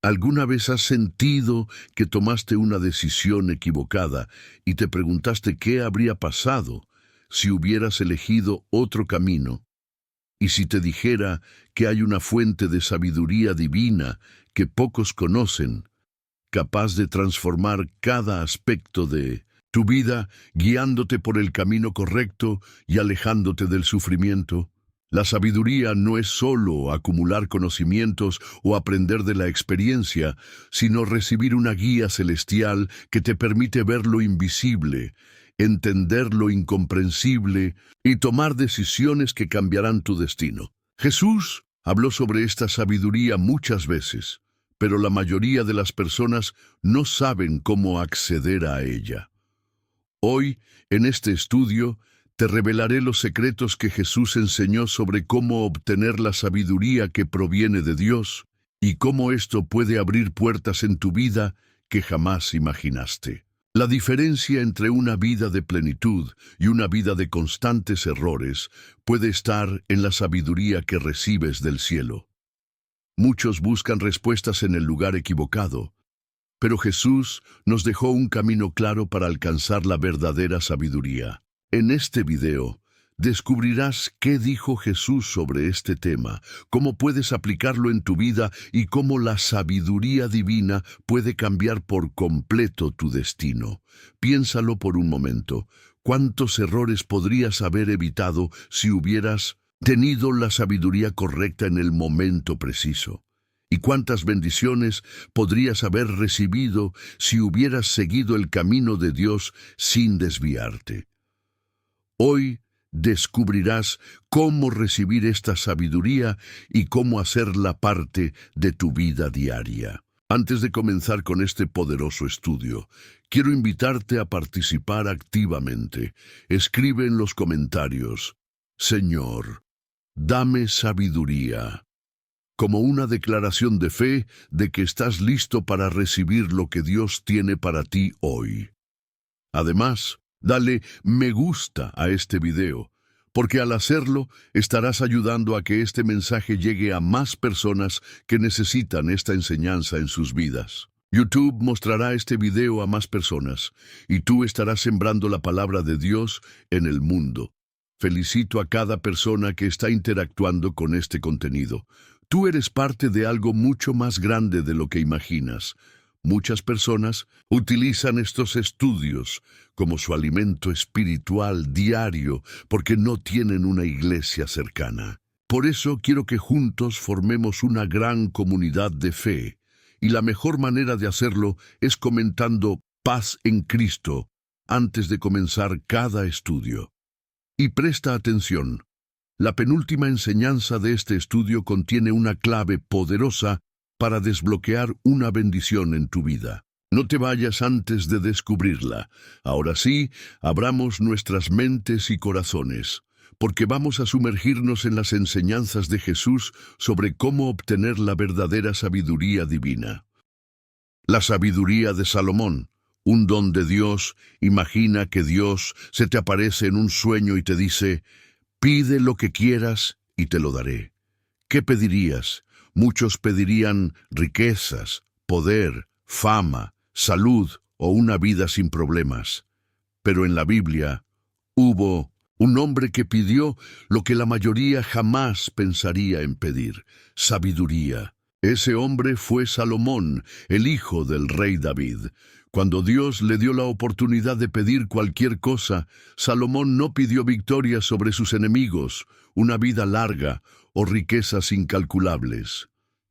¿Alguna vez has sentido que tomaste una decisión equivocada y te preguntaste qué habría pasado si hubieras elegido otro camino? Y si te dijera que hay una fuente de sabiduría divina que pocos conocen, capaz de transformar cada aspecto de tu vida, guiándote por el camino correcto y alejándote del sufrimiento. La sabiduría no es solo acumular conocimientos o aprender de la experiencia, sino recibir una guía celestial que te permite ver lo invisible, entender lo incomprensible y tomar decisiones que cambiarán tu destino. Jesús habló sobre esta sabiduría muchas veces, pero la mayoría de las personas no saben cómo acceder a ella. Hoy, en este estudio, te revelaré los secretos que Jesús enseñó sobre cómo obtener la sabiduría que proviene de Dios y cómo esto puede abrir puertas en tu vida que jamás imaginaste. La diferencia entre una vida de plenitud y una vida de constantes errores puede estar en la sabiduría que recibes del cielo. Muchos buscan respuestas en el lugar equivocado, pero Jesús nos dejó un camino claro para alcanzar la verdadera sabiduría. En este video, descubrirás qué dijo Jesús sobre este tema, cómo puedes aplicarlo en tu vida y cómo la sabiduría divina puede cambiar por completo tu destino. Piénsalo por un momento. ¿Cuántos errores podrías haber evitado si hubieras tenido la sabiduría correcta en el momento preciso? ¿Y cuántas bendiciones podrías haber recibido si hubieras seguido el camino de Dios sin desviarte? Hoy descubrirás cómo recibir esta sabiduría y cómo hacerla parte de tu vida diaria. Antes de comenzar con este poderoso estudio, quiero invitarte a participar activamente. Escribe en los comentarios: Señor, dame sabiduría, como una declaración de fe de que estás listo para recibir lo que Dios tiene para ti hoy. Además, dale me gusta a este video, porque al hacerlo estarás ayudando a que este mensaje llegue a más personas que necesitan esta enseñanza en sus vidas. YouTube mostrará este video a más personas, y tú estarás sembrando la palabra de Dios en el mundo. Felicito a cada persona que está interactuando con este contenido. Tú eres parte de algo mucho más grande de lo que imaginas. Muchas personas utilizan estos estudios como su alimento espiritual diario porque no tienen una iglesia cercana. Por eso quiero que juntos formemos una gran comunidad de fe, y la mejor manera de hacerlo es comentando paz en Cristo antes de comenzar cada estudio. Y presta atención. La penúltima enseñanza de este estudio contiene una clave poderosa para desbloquear una bendición en tu vida. No te vayas antes de descubrirla. Ahora sí, abramos nuestras mentes y corazones, porque vamos a sumergirnos en las enseñanzas de Jesús sobre cómo obtener la verdadera sabiduría divina. La sabiduría de Salomón, un don de Dios. Imagina que Dios se te aparece en un sueño y te dice: pide lo que quieras y te lo daré. ¿Qué pedirías? Muchos pedirían riquezas, poder, fama, salud o una vida sin problemas. Pero en la Biblia hubo un hombre que pidió lo que la mayoría jamás pensaría en pedir: sabiduría. Ese hombre fue Salomón, el hijo del rey David. Cuando Dios le dio la oportunidad de pedir cualquier cosa, Salomón no pidió victoria sobre sus enemigos, una vida larga o riquezas incalculables.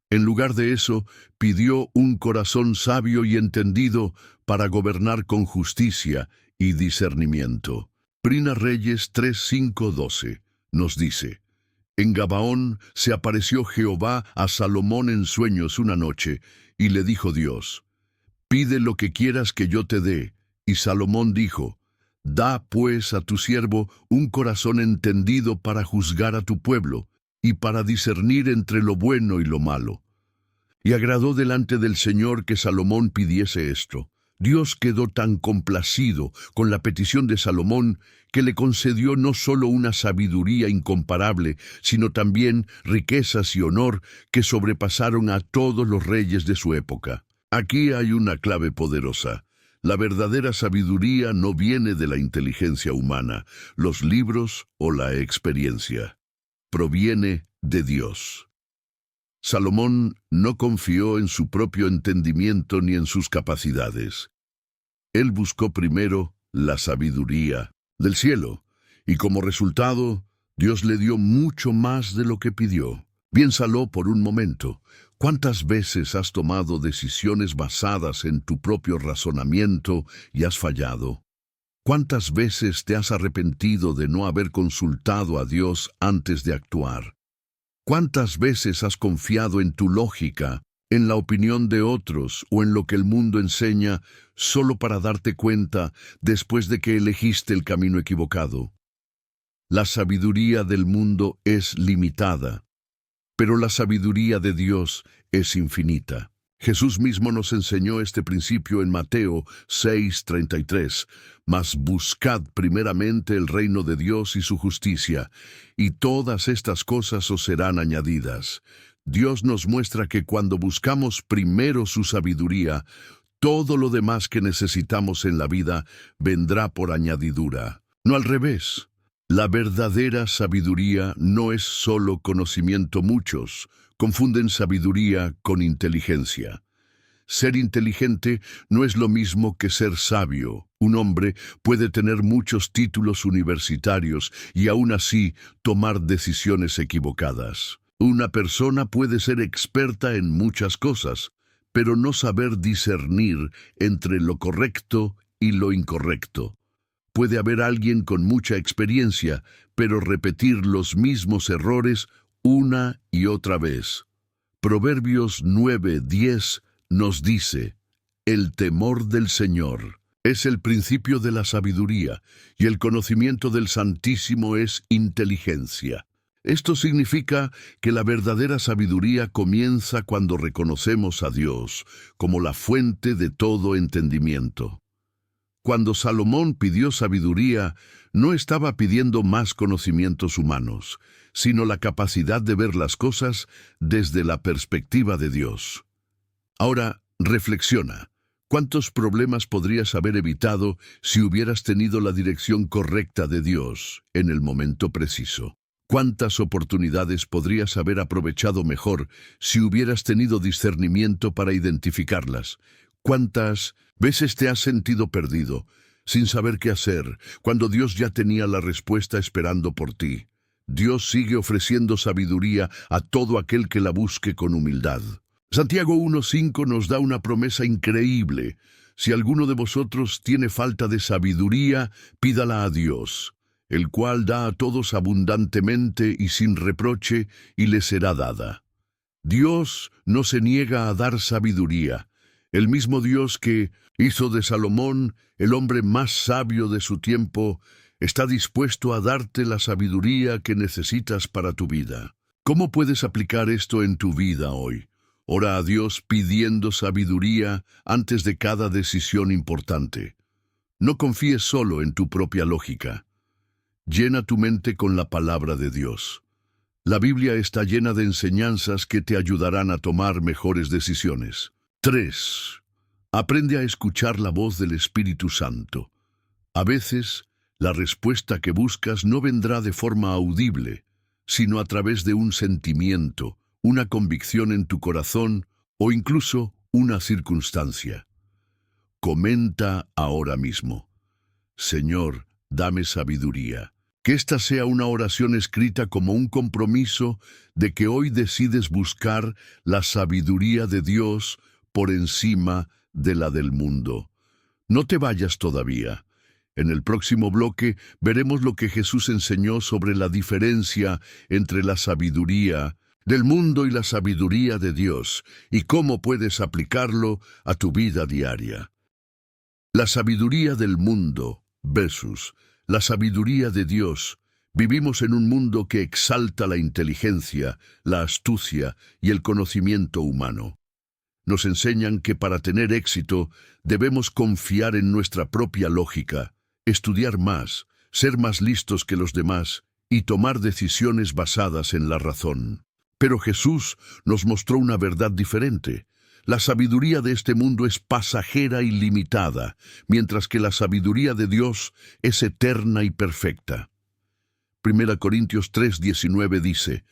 En lugar de eso, pidió un corazón sabio y entendido para gobernar con justicia y discernimiento. Primera Reyes 3:5-12 nos dice: en Gabaón se apareció Jehová a Salomón en sueños una noche, y le dijo Dios: pide lo que quieras que yo te dé. Y Salomón dijo: da pues a tu siervo un corazón entendido para juzgar a tu pueblo, y para discernir entre lo bueno y lo malo. Y agradó delante del Señor que Salomón pidiese esto. Dios quedó tan complacido con la petición de Salomón que le concedió no solo una sabiduría incomparable, sino también riquezas y honor que sobrepasaron a todos los reyes de su época. Aquí hay una clave poderosa. La verdadera sabiduría no viene de la inteligencia humana, los libros o la experiencia. Proviene de Dios. Salomón no confió en su propio entendimiento ni en sus capacidades. Él buscó primero la sabiduría del cielo, y como resultado, Dios le dio mucho más de lo que pidió. Piénsalo por un momento. ¿Cuántas veces has tomado decisiones basadas en tu propio razonamiento y has fallado? ¿Cuántas veces te has arrepentido de no haber consultado a Dios antes de actuar? ¿Cuántas veces has confiado en tu lógica, en la opinión de otros o en lo que el mundo enseña solo para darte cuenta después de que elegiste el camino equivocado? La sabiduría del mundo es limitada, pero la sabiduría de Dios es infinita. Jesús mismo nos enseñó este principio en Mateo 6:33. Mas buscad primeramente el reino de Dios y su justicia, y todas estas cosas os serán añadidas. Dios nos muestra que cuando buscamos primero su sabiduría, todo lo demás que necesitamos en la vida vendrá por añadidura. No al revés. La verdadera sabiduría no es solo conocimiento. Muchos confunden sabiduría con inteligencia. Ser inteligente no es lo mismo que ser sabio. Un hombre puede tener muchos títulos universitarios y aún así tomar decisiones equivocadas. Una persona puede ser experta en muchas cosas, pero no saber discernir entre lo correcto y lo incorrecto. Puede haber alguien con mucha experiencia, pero repetir los mismos errores una y otra vez. Proverbios 9:10 nos dice: el temor del Señor es el principio de la sabiduría, y el conocimiento del Santísimo es inteligencia. Esto significa que la verdadera sabiduría comienza cuando reconocemos a Dios como la fuente de todo entendimiento. Cuando Salomón pidió sabiduría, no estaba pidiendo más conocimientos humanos, sino la capacidad de ver las cosas desde la perspectiva de Dios. Ahora, reflexiona. ¿Cuántos problemas podrías haber evitado si hubieras tenido la dirección correcta de Dios en el momento preciso? ¿Cuántas oportunidades podrías haber aprovechado mejor si hubieras tenido discernimiento para identificarlas? ¿Cuántas veces te has sentido perdido, sin saber qué hacer, cuando Dios ya tenía la respuesta esperando por ti? Dios sigue ofreciendo sabiduría a todo aquel que la busque con humildad. Santiago 1:5 nos da una promesa increíble. Si alguno de vosotros tiene falta de sabiduría, pídala a Dios, el cual da a todos abundantemente y sin reproche, y le será dada. Dios no se niega a dar sabiduría. El mismo Dios que hizo de Salomón el hombre más sabio de su tiempo, está dispuesto a darte la sabiduría que necesitas para tu vida. ¿Cómo puedes aplicar esto en tu vida hoy? Ora a Dios pidiendo sabiduría antes de cada decisión importante. No confíes solo en tu propia lógica. Llena tu mente con la palabra de Dios. La Biblia está llena de enseñanzas que te ayudarán a tomar mejores decisiones. 3. Aprende a escuchar la voz del Espíritu Santo. A veces, la respuesta que buscas no vendrá de forma audible, sino a través de un sentimiento, una convicción en tu corazón o incluso una circunstancia. Comenta ahora mismo: Señor, dame sabiduría. Que esta sea una oración escrita como un compromiso de que hoy decides buscar la sabiduría de Dios por encima de la del mundo. No te vayas todavía. En el próximo bloque veremos lo que Jesús enseñó sobre la diferencia entre la sabiduría del mundo y la sabiduría de Dios, y cómo puedes aplicarlo a tu vida diaria. La sabiduría del mundo versus la sabiduría de Dios. Vivimos en un mundo que exalta la inteligencia, la astucia y el conocimiento humano. Nos enseñan que para tener éxito debemos confiar en nuestra propia lógica, estudiar más, ser más listos que los demás y tomar decisiones basadas en la razón. Pero Jesús nos mostró una verdad diferente. La sabiduría de este mundo es pasajera y limitada, mientras que la sabiduría de Dios es eterna y perfecta. 1 Corintios 3:19 dice: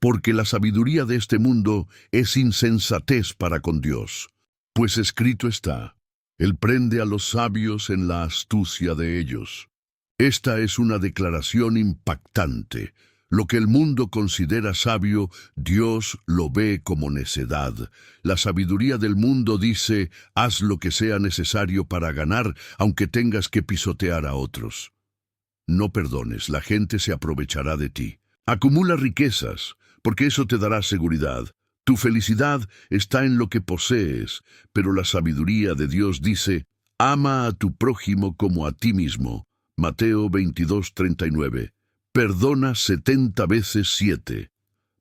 porque la sabiduría de este mundo es insensatez para con Dios. Pues escrito está: Él prende a los sabios en la astucia de ellos. Esta es una declaración impactante. Lo que el mundo considera sabio, Dios lo ve como necedad. La sabiduría del mundo dice: haz lo que sea necesario para ganar, aunque tengas que pisotear a otros. No perdones, la gente se aprovechará de ti. Acumula riquezas, porque eso te dará seguridad. Tu felicidad está en lo que posees, pero la sabiduría de Dios dice: ama a tu prójimo como a ti mismo. Mateo 22:39. Perdona 70 veces 7.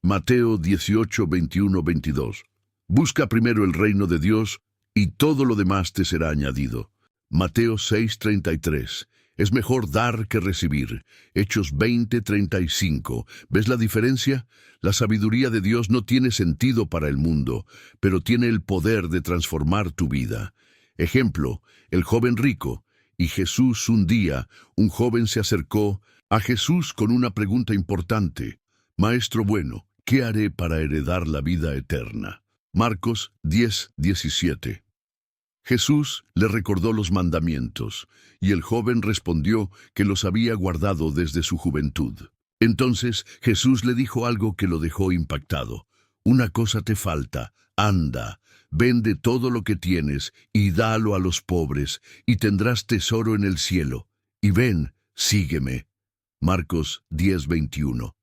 Mateo 18:21-22. Busca primero el reino de Dios y todo lo demás te será añadido. Mateo 6:33. Es mejor dar que recibir. Hechos 20:35. ¿Ves la diferencia? La sabiduría de Dios no tiene sentido para el mundo, pero tiene el poder de transformar tu vida. Ejemplo, el joven rico. Y Jesús un día, un joven se acercó a Jesús con una pregunta importante: Maestro bueno, ¿qué haré para heredar la vida eterna? Marcos 10:17. Jesús le recordó los mandamientos, y el joven respondió que los había guardado desde su juventud. Entonces Jesús le dijo algo que lo dejó impactado: una cosa te falta, anda, vende todo lo que tienes y dalo a los pobres, y tendrás tesoro en el cielo, y ven, sígueme. Marcos 10:21.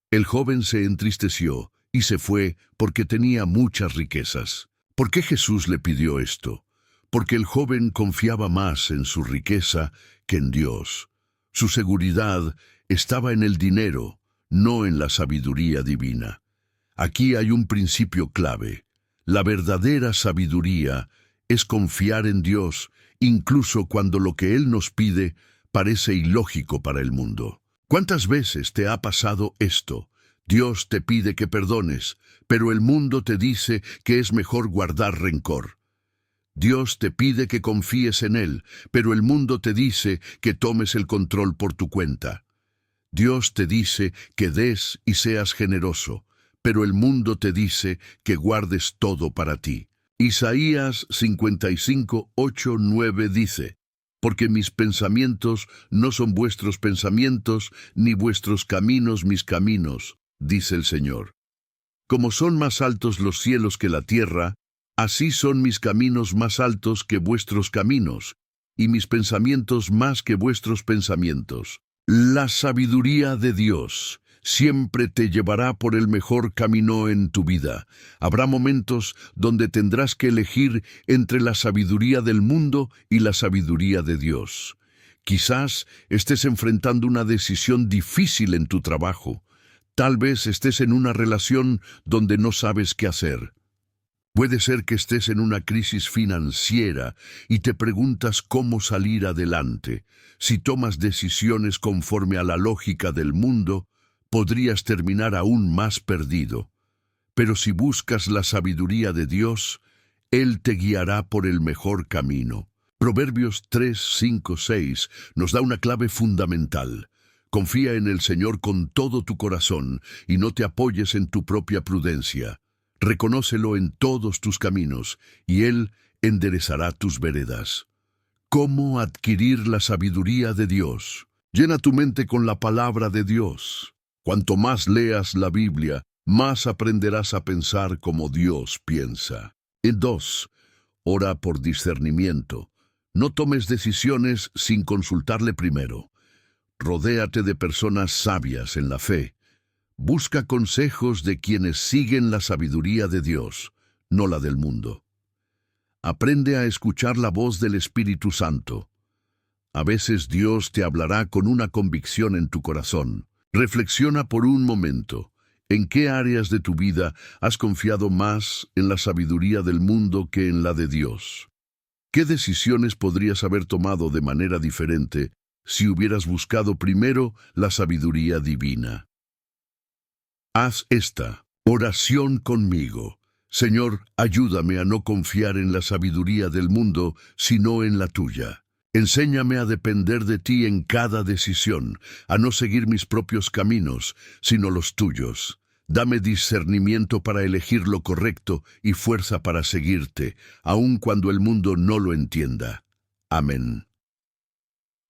El joven se entristeció y se fue porque tenía muchas riquezas. ¿Por qué Jesús le pidió esto? Porque el joven confiaba más en su riqueza que en Dios. Su seguridad estaba en el dinero, no en la sabiduría divina. Aquí hay un principio clave. La verdadera sabiduría es confiar en Dios, incluso cuando lo que Él nos pide parece ilógico para el mundo. ¿Cuántas veces te ha pasado esto? Dios te pide que perdones, pero el mundo te dice que es mejor guardar rencor. Dios te pide que confíes en Él, pero el mundo te dice que tomes el control por tu cuenta. Dios te dice que des y seas generoso, pero el mundo te dice que guardes todo para ti. Isaías 55:8-9 dice: porque mis pensamientos no son vuestros pensamientos, ni vuestros caminos mis caminos, dice el Señor. Como son más altos los cielos que la tierra, así son mis caminos más altos que vuestros caminos, y mis pensamientos más que vuestros pensamientos. La sabiduría de Dios siempre te llevará por el mejor camino en tu vida. Habrá momentos donde tendrás que elegir entre la sabiduría del mundo y la sabiduría de Dios. Quizás estés enfrentando una decisión difícil en tu trabajo. Tal vez estés en una relación donde no sabes qué hacer. Puede ser que estés en una crisis financiera y te preguntas cómo salir adelante. Si tomas decisiones conforme a la lógica del mundo, podrías terminar aún más perdido. Pero si buscas la sabiduría de Dios, Él te guiará por el mejor camino. Proverbios 3:5-6 nos da una clave fundamental. Confía en el Señor con todo tu corazón y no te apoyes en tu propia prudencia. Reconócelo en todos tus caminos, y Él enderezará tus veredas. ¿Cómo adquirir la sabiduría de Dios? Llena tu mente con la palabra de Dios. Cuanto más leas la Biblia, más aprenderás a pensar como Dios piensa. 2. Ora por discernimiento. No tomes decisiones sin consultarle primero. Rodéate de personas sabias en la fe. Busca consejos de quienes siguen la sabiduría de Dios, no la del mundo. Aprende a escuchar la voz del Espíritu Santo. A veces Dios te hablará con una convicción en tu corazón. Reflexiona por un momento. ¿En qué áreas de tu vida has confiado más en la sabiduría del mundo que en la de Dios? ¿Qué decisiones podrías haber tomado de manera diferente si hubieras buscado primero la sabiduría divina? Haz esta oración conmigo. Señor, ayúdame a no confiar en la sabiduría del mundo, sino en la tuya. Enséñame a depender de ti en cada decisión, a no seguir mis propios caminos, sino los tuyos. Dame discernimiento para elegir lo correcto y fuerza para seguirte, aun cuando el mundo no lo entienda. Amén.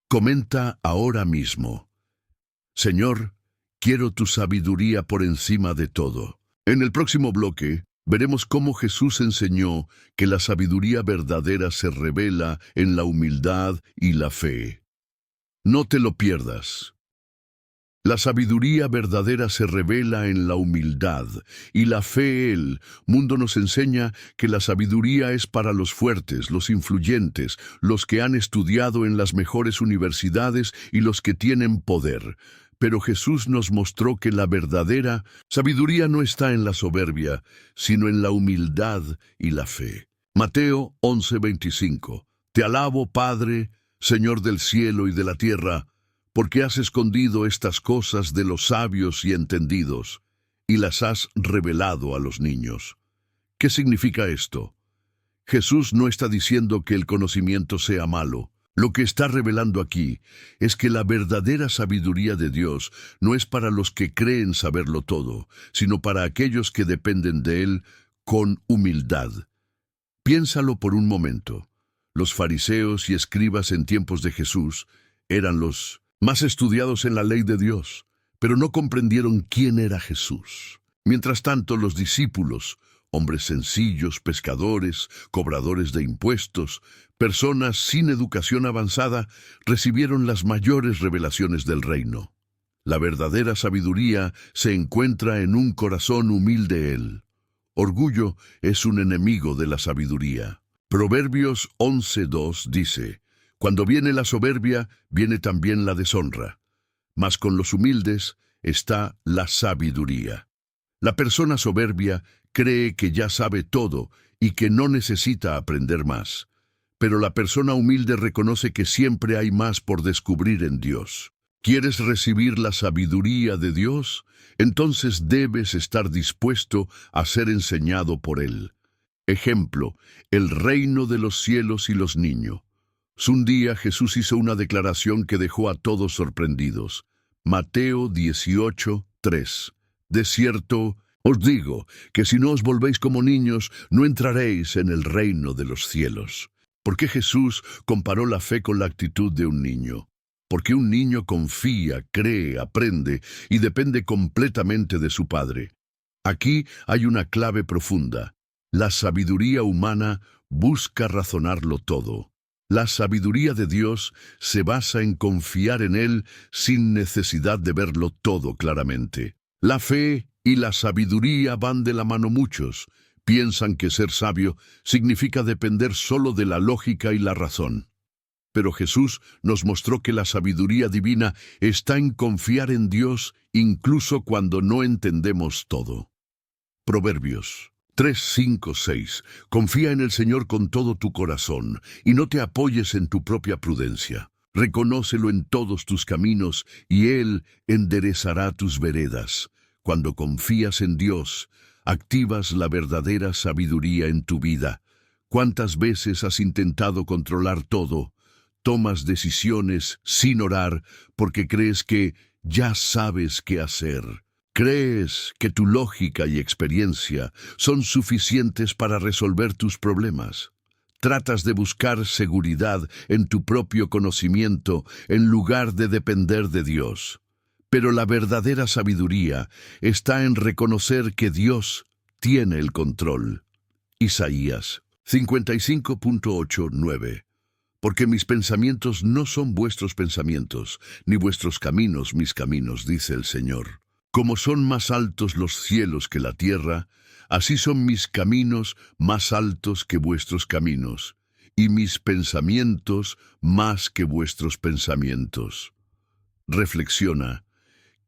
Comenta ahora mismo: Señor, quiero tu sabiduría por encima de todo. En el próximo bloque, veremos cómo Jesús enseñó que la sabiduría verdadera se revela en la humildad y la fe. No te lo pierdas. La sabiduría verdadera se revela en la humildad y la fe. El mundo nos enseña que la sabiduría es para los fuertes, los influyentes, los que han estudiado en las mejores universidades y los que tienen poder. Pero Jesús nos mostró que la verdadera sabiduría no está en la soberbia, sino en la humildad y la fe. Mateo 11:25. Te alabo, Padre, Señor del cielo y de la tierra, porque has escondido estas cosas de los sabios y entendidos, y las has revelado a los niños. ¿Qué significa esto? Jesús no está diciendo que el conocimiento sea malo. Lo que está revelando aquí es que la verdadera sabiduría de Dios no es para los que creen saberlo todo, sino para aquellos que dependen de Él con humildad. Piénsalo por un momento. Los fariseos y escribas en tiempos de Jesús eran los más estudiados en la ley de Dios, pero no comprendieron quién era Jesús. Mientras tanto, los discípulos, hombres sencillos, pescadores, cobradores de impuestos, personas sin educación avanzada, recibieron las mayores revelaciones del reino. La verdadera sabiduría se encuentra en un corazón humilde. El orgullo es un enemigo de la sabiduría. Proverbios 11:2 dice: Cuando viene la soberbia, viene también la deshonra, mas con los humildes está la sabiduría. La persona soberbia cree que ya sabe todo y que no necesita aprender más, pero la persona humilde reconoce que siempre hay más por descubrir en Dios. ¿Quieres recibir la sabiduría de Dios? Entonces debes estar dispuesto a ser enseñado por Él. Ejemplo, el reino de los cielos y los niños. Un día Jesús hizo una declaración que dejó a todos sorprendidos. Mateo 18:3. De cierto, os digo que si no os volvéis como niños, no entraréis en el reino de los cielos. ¿Por qué Jesús comparó la fe con la actitud de un niño? Porque un niño confía, cree, aprende y depende completamente de su padre. Aquí hay una clave profunda. La sabiduría humana busca razonarlo todo. La sabiduría de Dios se basa en confiar en Él sin necesidad de verlo todo claramente. La fe y la sabiduría van de la mano. Muchos piensan que ser sabio significa depender solo de la lógica y la razón. Pero Jesús nos mostró que la sabiduría divina está en confiar en Dios incluso cuando no entendemos todo. Proverbios 3, 5, 6. Confía en el Señor con todo tu corazón y no te apoyes en tu propia prudencia. Reconócelo en todos tus caminos y Él enderezará tus veredas. Cuando confías en Dios, activas la verdadera sabiduría en tu vida. ¿Cuántas veces has intentado controlar todo? Tomas decisiones sin orar porque crees que ya sabes qué hacer. Crees que tu lógica y experiencia son suficientes para resolver tus problemas. Tratas de buscar seguridad en tu propio conocimiento en lugar de depender de Dios. Pero la verdadera sabiduría está en reconocer que Dios tiene el control. Isaías 55:8-9. Porque mis pensamientos no son vuestros pensamientos, ni vuestros caminos mis caminos, dice el Señor. Como son más altos los cielos que la tierra, así son mis caminos más altos que vuestros caminos, y mis pensamientos más que vuestros pensamientos. Reflexiona,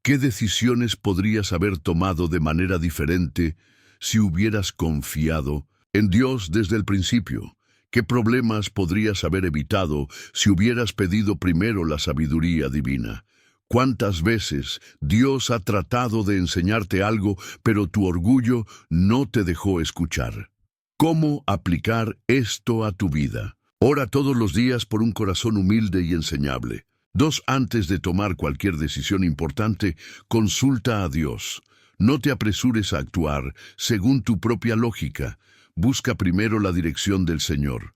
¿Qué decisiones podrías haber tomado de manera diferente si hubieras confiado en Dios desde el principio? ¿Qué problemas podrías haber evitado si hubieras pedido primero la sabiduría divina? ¿Cuántas veces Dios ha tratado de enseñarte algo, pero tu orgullo no te dejó escuchar? ¿Cómo aplicar esto a tu vida? Ora todos los días por un corazón humilde y enseñable. 2. Antes de tomar cualquier decisión importante, consulta a Dios. No te apresures a actuar según tu propia lógica. Busca primero la dirección del Señor.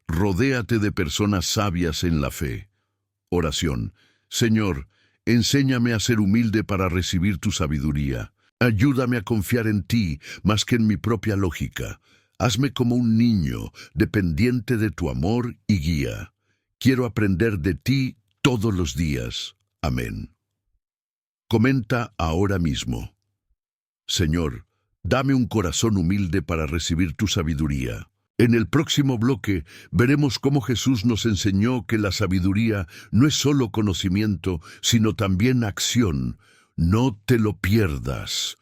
Rodéate de personas sabias en la fe. Oración. Señor, enséñame a ser humilde para recibir tu sabiduría. Ayúdame a confiar en ti más que en mi propia lógica. Hazme como un niño, dependiente de tu amor y guía. Quiero aprender de ti todos los días. Amén. Comenta ahora mismo. Señor, dame un corazón humilde para recibir tu sabiduría. En el próximo bloque veremos cómo Jesús nos enseñó que la sabiduría no es solo conocimiento, sino también acción. No te lo pierdas.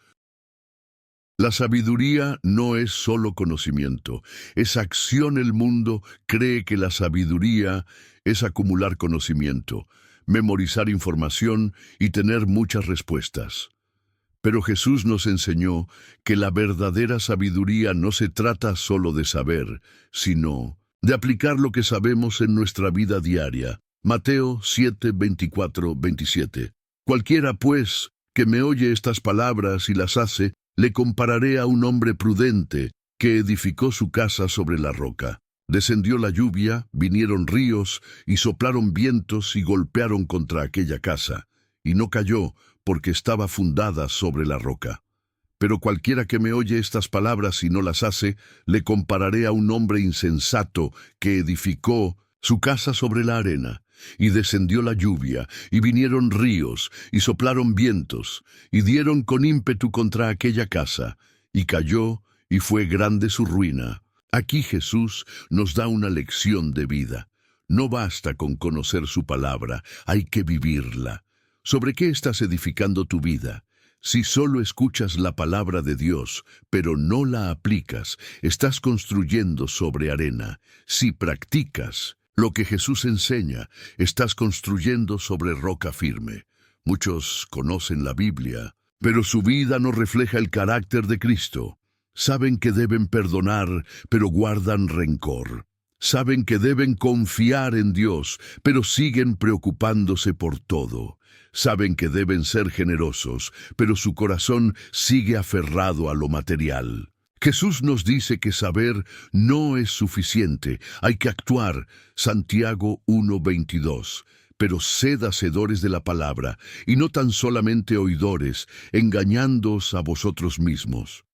La sabiduría no es solo conocimiento, es acción. El mundo cree que la sabiduría es acumular conocimiento, memorizar información y tener muchas respuestas. Pero Jesús nos enseñó que la verdadera sabiduría no se trata solo de saber, sino de aplicar lo que sabemos en nuestra vida diaria. Mateo 7, 24, 27. Cualquiera, pues, que me oye estas palabras y las hace, le compararé a un hombre prudente que edificó su casa sobre la roca. Descendió la lluvia, vinieron ríos y soplaron vientos y golpearon contra aquella casa, y no cayó, porque estaba fundada sobre la roca. Pero cualquiera que me oye estas palabras y no las hace, le compararé a un hombre insensato que edificó su casa sobre la arena. Y descendió la lluvia, y vinieron ríos, y soplaron vientos, y dieron con ímpetu contra aquella casa, y cayó, y fue grande su ruina. Aquí Jesús nos da una lección de vida. No basta con conocer su palabra, hay que vivirla. ¿Sobre qué estás edificando tu vida? Si solo escuchas la palabra de Dios, pero no la aplicas, estás construyendo sobre arena. Si practicas lo que Jesús enseña, estás construyendo sobre roca firme. Muchos conocen la Biblia, pero su vida no refleja el carácter de Cristo. Saben que deben perdonar, pero guardan rencor. Saben que deben confiar en Dios, pero siguen preocupándose por todo. Saben que deben ser generosos, pero su corazón sigue aferrado a lo material. Jesús nos dice que saber no es suficiente, hay que actuar. Santiago 1:22. Pero sed hacedores de la palabra, y no tan solamente oidores, engañándoos a vosotros mismos.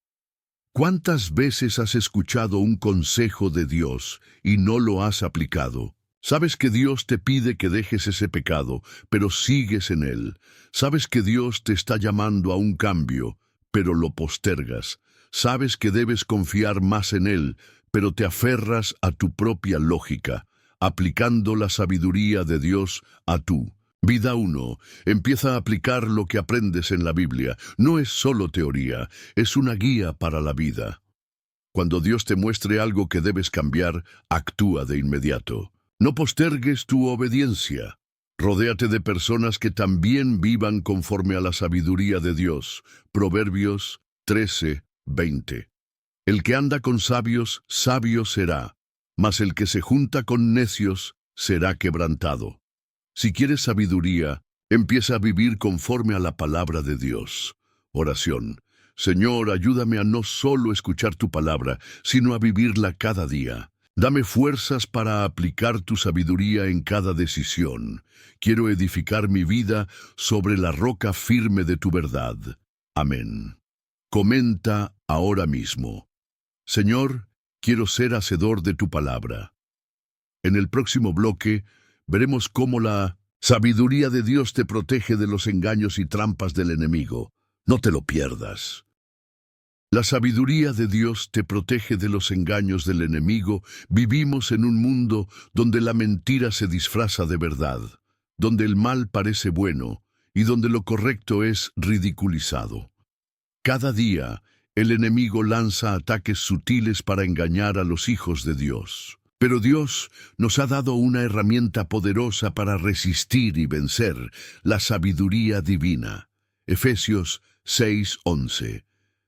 ¿Cuántas veces has escuchado un consejo de Dios y no lo has aplicado? Sabes que Dios te pide que dejes ese pecado, pero sigues en él. Sabes que Dios te está llamando a un cambio, pero lo postergas. Sabes que debes confiar más en Él, pero te aferras a tu propia lógica, aplicando la sabiduría de Dios a tu vida. 1. Empieza a aplicar lo que aprendes en la Biblia. No es solo teoría, es una guía para la vida. Cuando Dios te muestre algo que debes cambiar, actúa de inmediato. No postergues tu obediencia. Rodéate de personas que también vivan conforme a la sabiduría de Dios. Proverbios 13:20. El que anda con sabios, sabio será, mas el que se junta con necios será quebrantado. Si quieres sabiduría, empieza a vivir conforme a la palabra de Dios. Oración. Señor, ayúdame a no solo escuchar tu palabra, sino a vivirla cada día. Dame fuerzas para aplicar tu sabiduría en cada decisión. Quiero edificar mi vida sobre la roca firme de tu verdad. Amén. Comenta ahora mismo. Señor, quiero ser hacedor de tu palabra. En el próximo bloque, veremos cómo la sabiduría de Dios te protege de los engaños y trampas del enemigo. No te lo pierdas. La sabiduría de Dios te protege de los engaños del enemigo. Vivimos en un mundo donde la mentira se disfraza de verdad, donde el mal parece bueno y donde lo correcto es ridiculizado. Cada día, el enemigo lanza ataques sutiles para engañar a los hijos de Dios. Pero Dios nos ha dado una herramienta poderosa para resistir y vencer: la sabiduría divina. Efesios 6:11.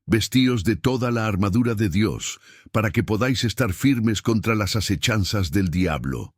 Vestíos de toda la armadura de Dios, para que podáis estar firmes contra las acechanzas del diablo.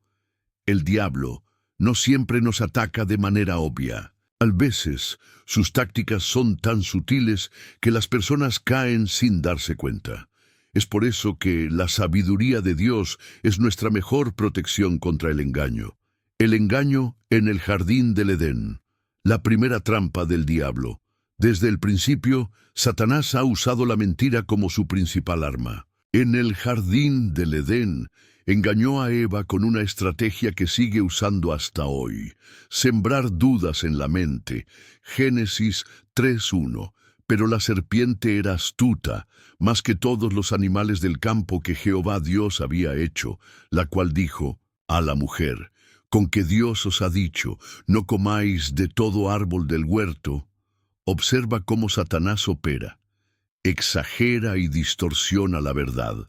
El diablo no siempre nos ataca de manera obvia. A veces, sus tácticas son tan sutiles que las personas caen sin darse cuenta. Es por eso que la sabiduría de Dios es nuestra mejor protección contra el engaño. El engaño en el jardín del Edén, la primera trampa del diablo. Desde el principio, Satanás ha usado la mentira como su principal arma. En el jardín del Edén, engañó a Eva con una estrategia que sigue usando hasta hoy: sembrar dudas en la mente. Génesis 3:1. Pero la serpiente era astuta, más que todos los animales del campo que Jehová Dios había hecho, la cual dijo a la mujer: con que Dios os ha dicho, no comáis de todo árbol del huerto. Observa cómo Satanás opera. Exagera y distorsiona la verdad.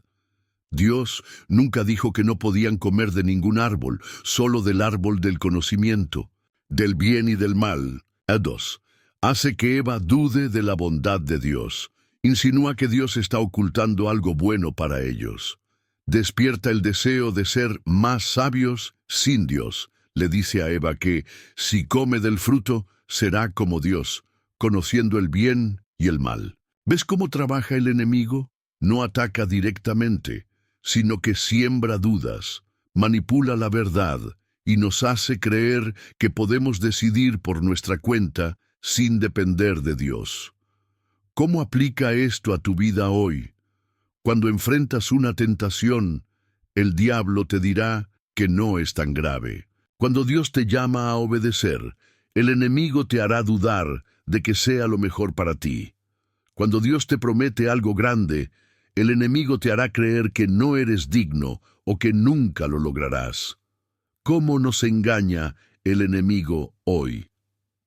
Dios nunca dijo que no podían comer de ningún árbol, solo del árbol del conocimiento, del bien y del mal. A2. Hace que Eva dude de la bondad de Dios. Insinúa que Dios está ocultando algo bueno para ellos. Despierta el deseo de ser más sabios sin Dios. Le dice a Eva que, si come del fruto, será como Dios, conociendo el bien y el mal. ¿Ves cómo trabaja el enemigo? No ataca directamente, sino que siembra dudas, manipula la verdad y nos hace creer que podemos decidir por nuestra cuenta sin depender de Dios. ¿Cómo aplica esto a tu vida hoy? Cuando enfrentas una tentación, el diablo te dirá que no es tan grave. Cuando Dios te llama a obedecer, el enemigo te hará dudar de que sea lo mejor para ti. Cuando Dios te promete algo grande, el enemigo te hará creer que no eres digno o que nunca lo lograrás. ¿Cómo nos engaña el enemigo hoy?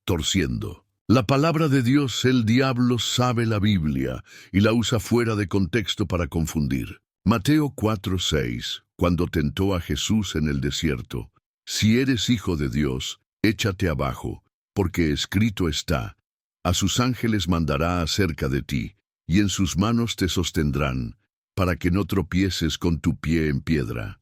Torciendo la palabra de Dios. El diablo sabe la Biblia y la usa fuera de contexto para confundir. Mateo 4:6, cuando tentó a Jesús en el desierto: si eres hijo de Dios, échate abajo, porque escrito está: a sus ángeles mandará acerca de ti, y en sus manos te sostendrán, para que no tropieces con tu pie en piedra.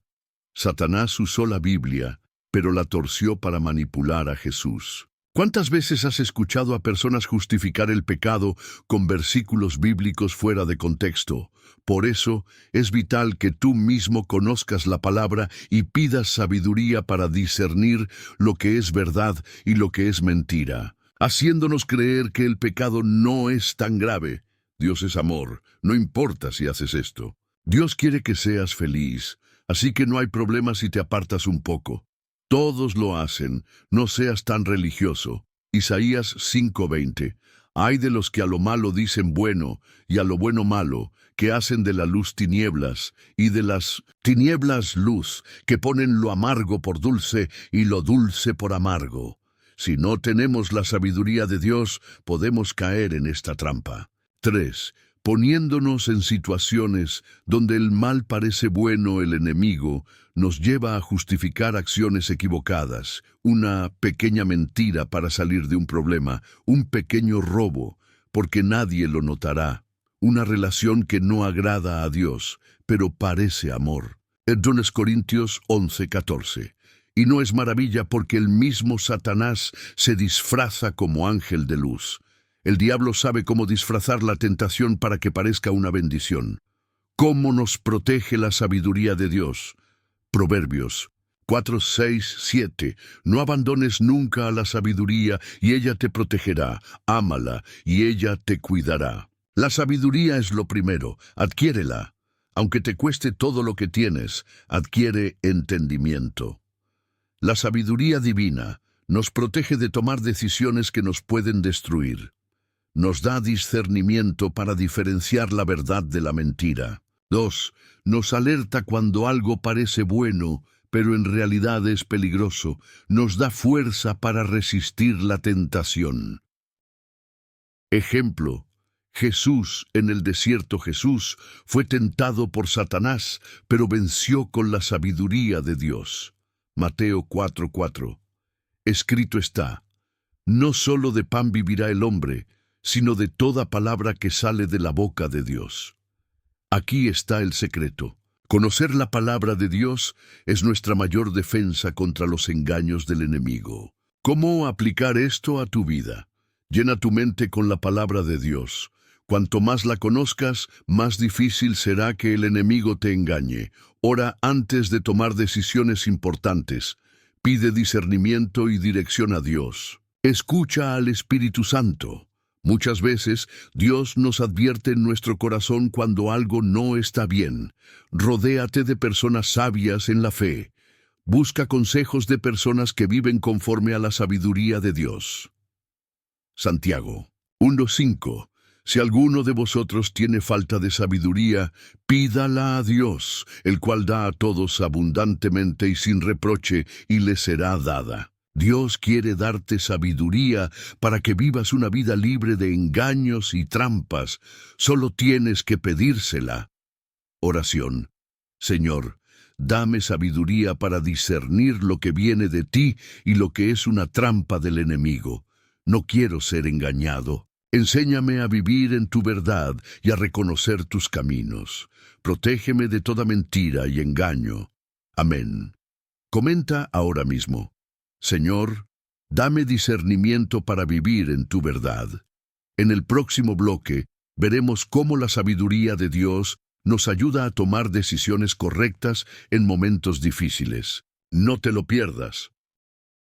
Satanás usó la Biblia, pero la torció para manipular a Jesús. ¿Cuántas veces has escuchado a personas justificar el pecado con versículos bíblicos fuera de contexto? Por eso es vital que tú mismo conozcas la palabra y pidas sabiduría para discernir lo que es verdad y lo que es mentira, haciéndonos creer que el pecado no es tan grave. Dios es amor, no importa si haces esto. Dios quiere que seas feliz, así que no hay problema si te apartas un poco. Todos lo hacen, no seas tan religioso. Isaías 5:20. Ay de los que a lo malo dicen bueno, y a lo bueno malo, que hacen de la luz tinieblas, y de las tinieblas luz, que ponen lo amargo por dulce, y lo dulce por amargo. Si no tenemos la sabiduría de Dios, podemos caer en esta trampa. 3. Poniéndonos en situaciones donde el mal parece bueno, el enemigo nos lleva a justificar acciones equivocadas, una pequeña mentira para salir de un problema, un pequeño robo, porque nadie lo notará, una relación que no agrada a Dios, pero parece amor. 2 Corintios 11:14. Y no es maravilla porque el mismo Satanás se disfraza como ángel de luz. El diablo sabe cómo disfrazar la tentación para que parezca una bendición. ¿Cómo nos protege la sabiduría de Dios? Proverbios 4:6-7. No abandones nunca a la sabiduría, y ella te protegerá. Ámala, y ella te cuidará. La sabiduría es lo primero, adquiérela. Aunque te cueste todo lo que tienes, adquiere entendimiento. La sabiduría divina nos protege de tomar decisiones que nos pueden destruir. Nos da discernimiento para diferenciar la verdad de la mentira. 2. Nos alerta cuando algo parece bueno, pero en realidad es peligroso. Nos da fuerza para resistir la tentación. Ejemplo: Jesús en el desierto. Jesús fue tentado por Satanás, pero venció con la sabiduría de Dios. Mateo 4:4. Escrito está: no solo de pan vivirá el hombre, sino de toda palabra que sale de la boca de Dios. Aquí está el secreto. Conocer la palabra de Dios es nuestra mayor defensa contra los engaños del enemigo. ¿Cómo aplicar esto a tu vida? Llena tu mente con la palabra de Dios. Cuanto más la conozcas, más difícil será que el enemigo te engañe. Ora antes de tomar decisiones importantes. Pide discernimiento y dirección a Dios. Escucha al Espíritu Santo. Muchas veces Dios nos advierte en nuestro corazón cuando algo no está bien. Rodéate de personas sabias en la fe. Busca consejos de personas que viven conforme a la sabiduría de Dios. Santiago 1:5. Si alguno de vosotros tiene falta de sabiduría, pídala a Dios, el cual da a todos abundantemente y sin reproche, y le será dada. Dios quiere darte sabiduría para que vivas una vida libre de engaños y trampas. Solo tienes que pedírsela. Oración. Señor, dame sabiduría para discernir lo que viene de ti y lo que es una trampa del enemigo. No quiero ser engañado. Enséñame a vivir en tu verdad y a reconocer tus caminos. Protégeme de toda mentira y engaño. Amén. Comenta ahora mismo: Señor, dame discernimiento para vivir en tu verdad. En el próximo bloque veremos cómo la sabiduría de Dios nos ayuda a tomar decisiones correctas en momentos difíciles. No te lo pierdas.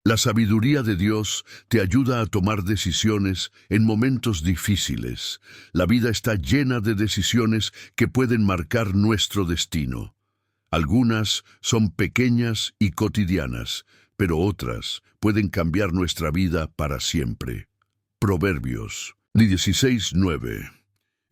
La sabiduría de Dios te ayuda a tomar decisiones en momentos difíciles. La vida está llena de decisiones que pueden marcar nuestro destino. Algunas son pequeñas y cotidianas, pero otras pueden cambiar nuestra vida para siempre. Proverbios 16:9.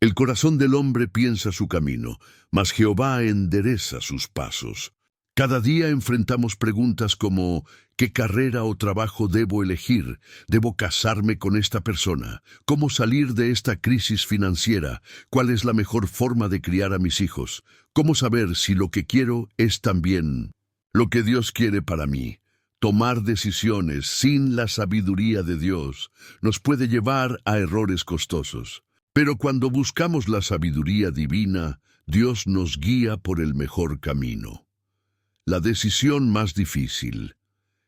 El corazón del hombre piensa su camino, mas Jehová endereza sus pasos. Cada día enfrentamos preguntas como: ¿qué carrera o trabajo debo elegir? ¿Debo casarme con esta persona? ¿Cómo salir de esta crisis financiera? ¿Cuál es la mejor forma de criar a mis hijos? ¿Cómo saber si lo que quiero es también lo que Dios quiere para mí? Tomar decisiones sin la sabiduría de Dios nos puede llevar a errores costosos. Pero cuando buscamos la sabiduría divina, Dios nos guía por el mejor camino. La decisión más difícil.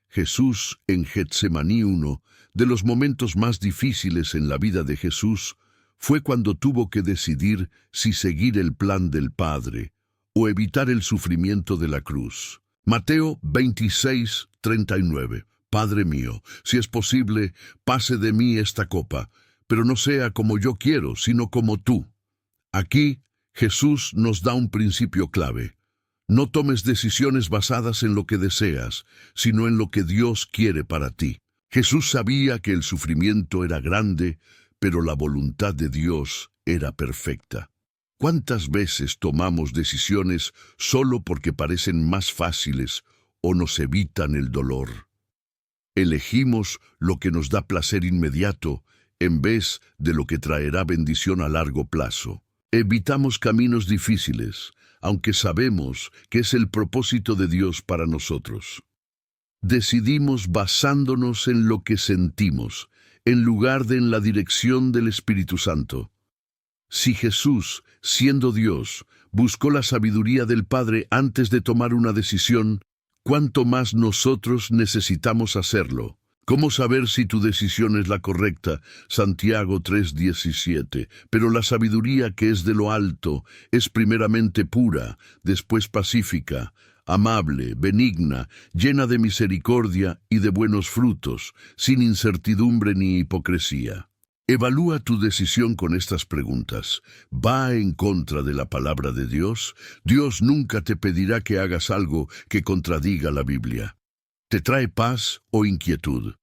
Jesús en Getsemaní. Uno de los momentos más difíciles en la vida de Jesús fue cuando tuvo que decidir si seguir el plan del Padre o evitar el sufrimiento de la cruz. Mateo 26:39. Padre mío, si es posible, pase de mí esta copa, pero no sea como yo quiero, sino como tú. Aquí, Jesús nos da un principio clave. No tomes decisiones basadas en lo que deseas, sino en lo que Dios quiere para ti. Jesús sabía que el sufrimiento era grande, pero la voluntad de Dios era perfecta. ¿Cuántas veces tomamos decisiones solo porque parecen más fáciles o nos evitan el dolor? Elegimos lo que nos da placer inmediato en vez de lo que traerá bendición a largo plazo. Evitamos caminos difíciles, aunque sabemos que es el propósito de Dios para nosotros. Decidimos basándonos en lo que sentimos, en lugar de en la dirección del Espíritu Santo. Si Jesús, siendo Dios, buscó la sabiduría del Padre antes de tomar una decisión, ¿cuánto más nosotros necesitamos hacerlo? ¿Cómo saber si tu decisión es la correcta? Santiago 3:17. Pero la sabiduría que es de lo alto es primeramente pura, después pacífica, amable, benigna, llena de misericordia y de buenos frutos, sin incertidumbre ni hipocresía. Evalúa tu decisión con estas preguntas. ¿Va en contra de la palabra de Dios? Dios nunca te pedirá que hagas algo que contradiga la Biblia. ¿Te trae paz o inquietud?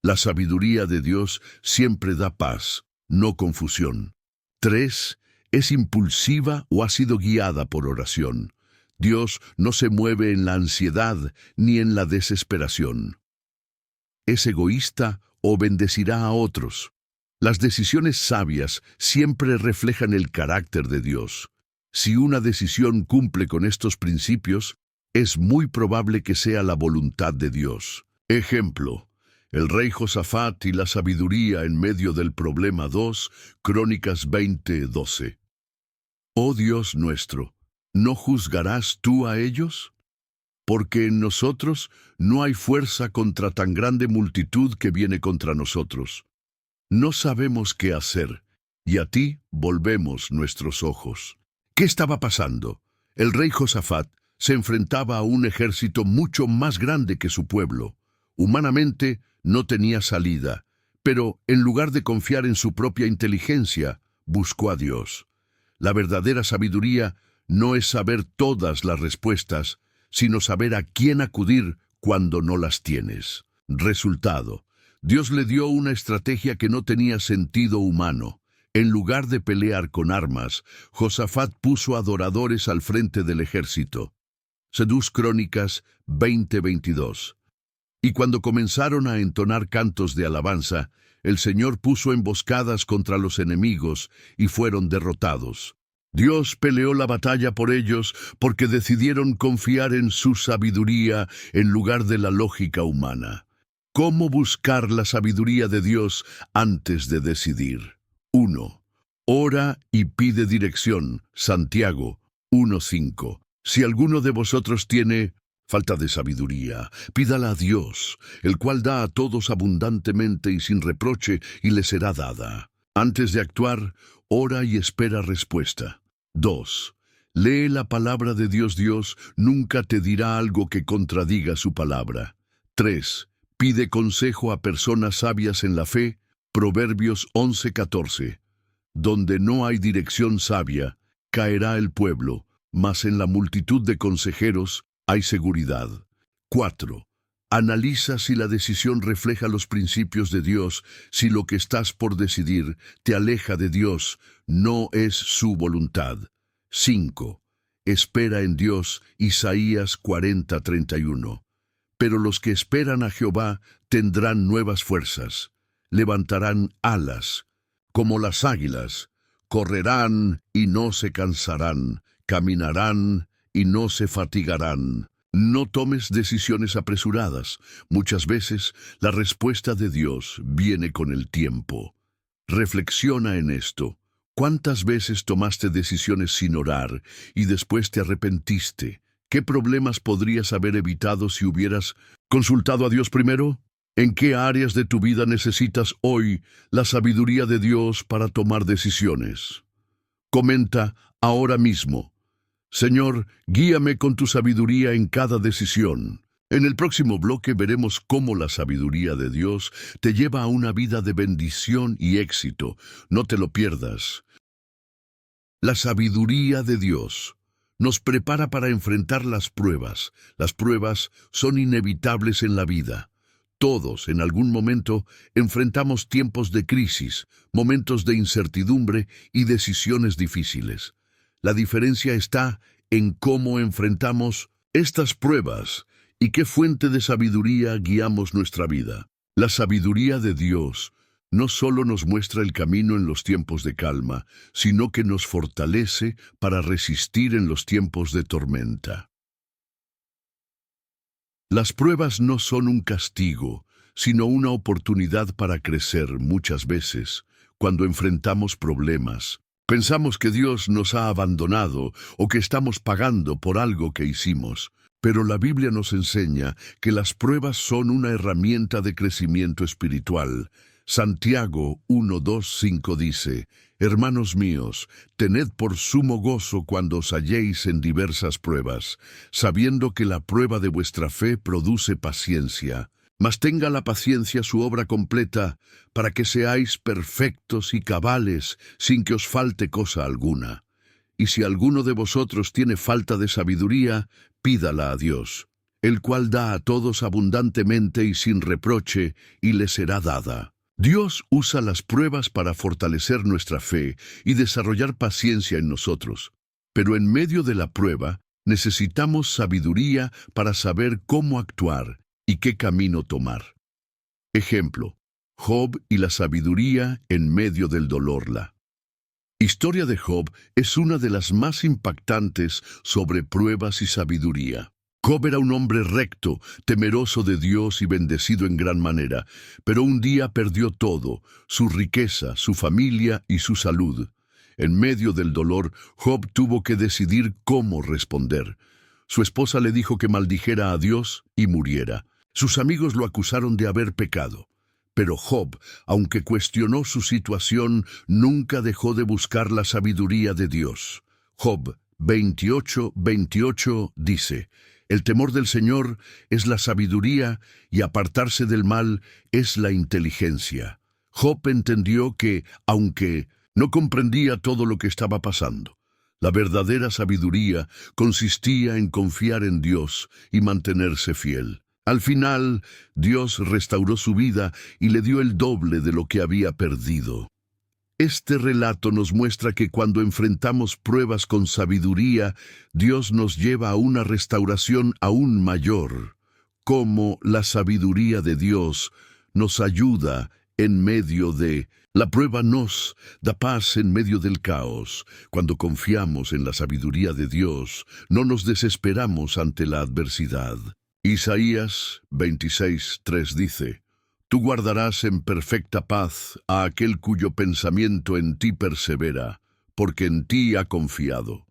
La sabiduría de Dios siempre da paz, no confusión. 3. ¿Es impulsiva o ha sido guiada por oración? Dios no se mueve en la ansiedad ni en la desesperación. Es egoísta o bendecirá a otros. Las decisiones sabias siempre reflejan el carácter de Dios. Si una decisión cumple con estos principios, es muy probable que sea la voluntad de Dios. Ejemplo, el rey Josafat y la sabiduría en medio del problema 2, Crónicas 20:12. Oh Dios nuestro, ¿no juzgarás tú a ellos? Porque en nosotros no hay fuerza contra tan grande multitud que viene contra nosotros. No sabemos qué hacer, y a ti volvemos nuestros ojos. ¿Qué estaba pasando? El rey Josafat se enfrentaba a un ejército mucho más grande que su pueblo. Humanamente no tenía salida, pero en lugar de confiar en su propia inteligencia, buscó a Dios. La verdadera sabiduría no es saber todas las respuestas, sino saber a quién acudir cuando no las tienes. Resultado: Dios le dio una estrategia que no tenía sentido humano. En lugar de pelear con armas, Josafat puso adoradores al frente del ejército. Sedús Crónicas 20:22. Y cuando comenzaron a entonar cantos de alabanza, el Señor puso emboscadas contra los enemigos y fueron derrotados. Dios peleó la batalla por ellos porque decidieron confiar en su sabiduría en lugar de la lógica humana. ¿Cómo buscar la sabiduría de Dios antes de decidir? 1. Ora y pide dirección. Santiago 1:5. Si alguno de vosotros tiene falta de sabiduría, pídala a Dios, el cual da a todos abundantemente y sin reproche, y le será dada. Antes de actuar, ora y espera respuesta. 2. Lee la palabra de Dios. Dios nunca te dirá algo que contradiga su palabra. 3. Pide consejo a personas sabias en la fe. Proverbios 11:14. Donde no hay dirección sabia, caerá el pueblo, mas en la multitud de consejeros hay seguridad. 4. Analiza si la decisión refleja los principios de Dios. Si lo que estás por decidir te aleja de Dios, no es su voluntad. 5. Espera en Dios. Isaías 40:31. Pero los que esperan a Jehová tendrán nuevas fuerzas. Levantarán alas, como las águilas. Correrán y no se cansarán. Caminarán y no se fatigarán. No tomes decisiones apresuradas. Muchas veces la respuesta de Dios viene con el tiempo. Reflexiona en esto. ¿Cuántas veces tomaste decisiones sin orar y después te arrepentiste? ¿Qué problemas podrías haber evitado si hubieras consultado a Dios primero? ¿En qué áreas de tu vida necesitas hoy la sabiduría de Dios para tomar decisiones? Comenta ahora mismo: Señor, guíame con tu sabiduría en cada decisión. En el próximo bloque veremos cómo la sabiduría de Dios te lleva a una vida de bendición y éxito. No te lo pierdas. La sabiduría de Dios nos prepara para enfrentar las pruebas. Las pruebas son inevitables en la vida. Todos, en algún momento, enfrentamos tiempos de crisis, momentos de incertidumbre y decisiones difíciles. La diferencia está en cómo enfrentamos estas pruebas y qué fuente de sabiduría guiamos nuestra vida. La sabiduría de Dios no solo nos muestra el camino en los tiempos de calma, sino que nos fortalece para resistir en los tiempos de tormenta. Las pruebas no son un castigo, sino una oportunidad para crecer. Muchas veces, cuando enfrentamos problemas, pensamos que Dios nos ha abandonado o que estamos pagando por algo que hicimos. Pero la Biblia nos enseña que las pruebas son una herramienta de crecimiento espiritual. Santiago 1:2-5 dice: Hermanos míos, tened por sumo gozo cuando os halléis en diversas pruebas, sabiendo que la prueba de vuestra fe produce paciencia. Mas tenga la paciencia su obra completa, para que seáis perfectos y cabales, sin que os falte cosa alguna. Y si alguno de vosotros tiene falta de sabiduría, pídala a Dios, el cual da a todos abundantemente y sin reproche, y le será dada. Dios usa las pruebas para fortalecer nuestra fe y desarrollar paciencia en nosotros. Pero en medio de la prueba, Necesitamos sabiduría para saber cómo actuar y qué camino tomar. Ejemplo: Job y la sabiduría en medio del dolor. La historia de Job es una de las más impactantes sobre pruebas y sabiduría. Job era un hombre recto, temeroso de Dios y bendecido en gran manera, pero un día perdió todo: su riqueza, su familia y su salud. En medio del dolor, Job tuvo que decidir cómo responder. Su esposa le dijo que maldijera a Dios y muriera. Sus amigos lo acusaron de haber pecado. Pero Job, aunque cuestionó su situación, nunca dejó de buscar la sabiduría de Dios. Job 28:28 dice: el temor del Señor es la sabiduría y apartarse del mal es la inteligencia. Job entendió que, aunque no comprendía todo lo que estaba pasando, la verdadera sabiduría consistía en confiar en Dios y mantenerse fiel. Al final, Dios restauró su vida y le dio el doble de lo que había perdido. Este relato nos muestra que cuando enfrentamos pruebas con sabiduría, Dios nos lleva a una restauración aún mayor. Como la sabiduría de Dios nos ayuda en medio de la prueba, nos da paz en medio del caos. Cuando confiamos en la sabiduría de Dios, no nos desesperamos ante la adversidad. Isaías 26:3 dice: tú guardarás en perfecta paz a aquel cuyo pensamiento en ti persevera, porque en ti ha confiado.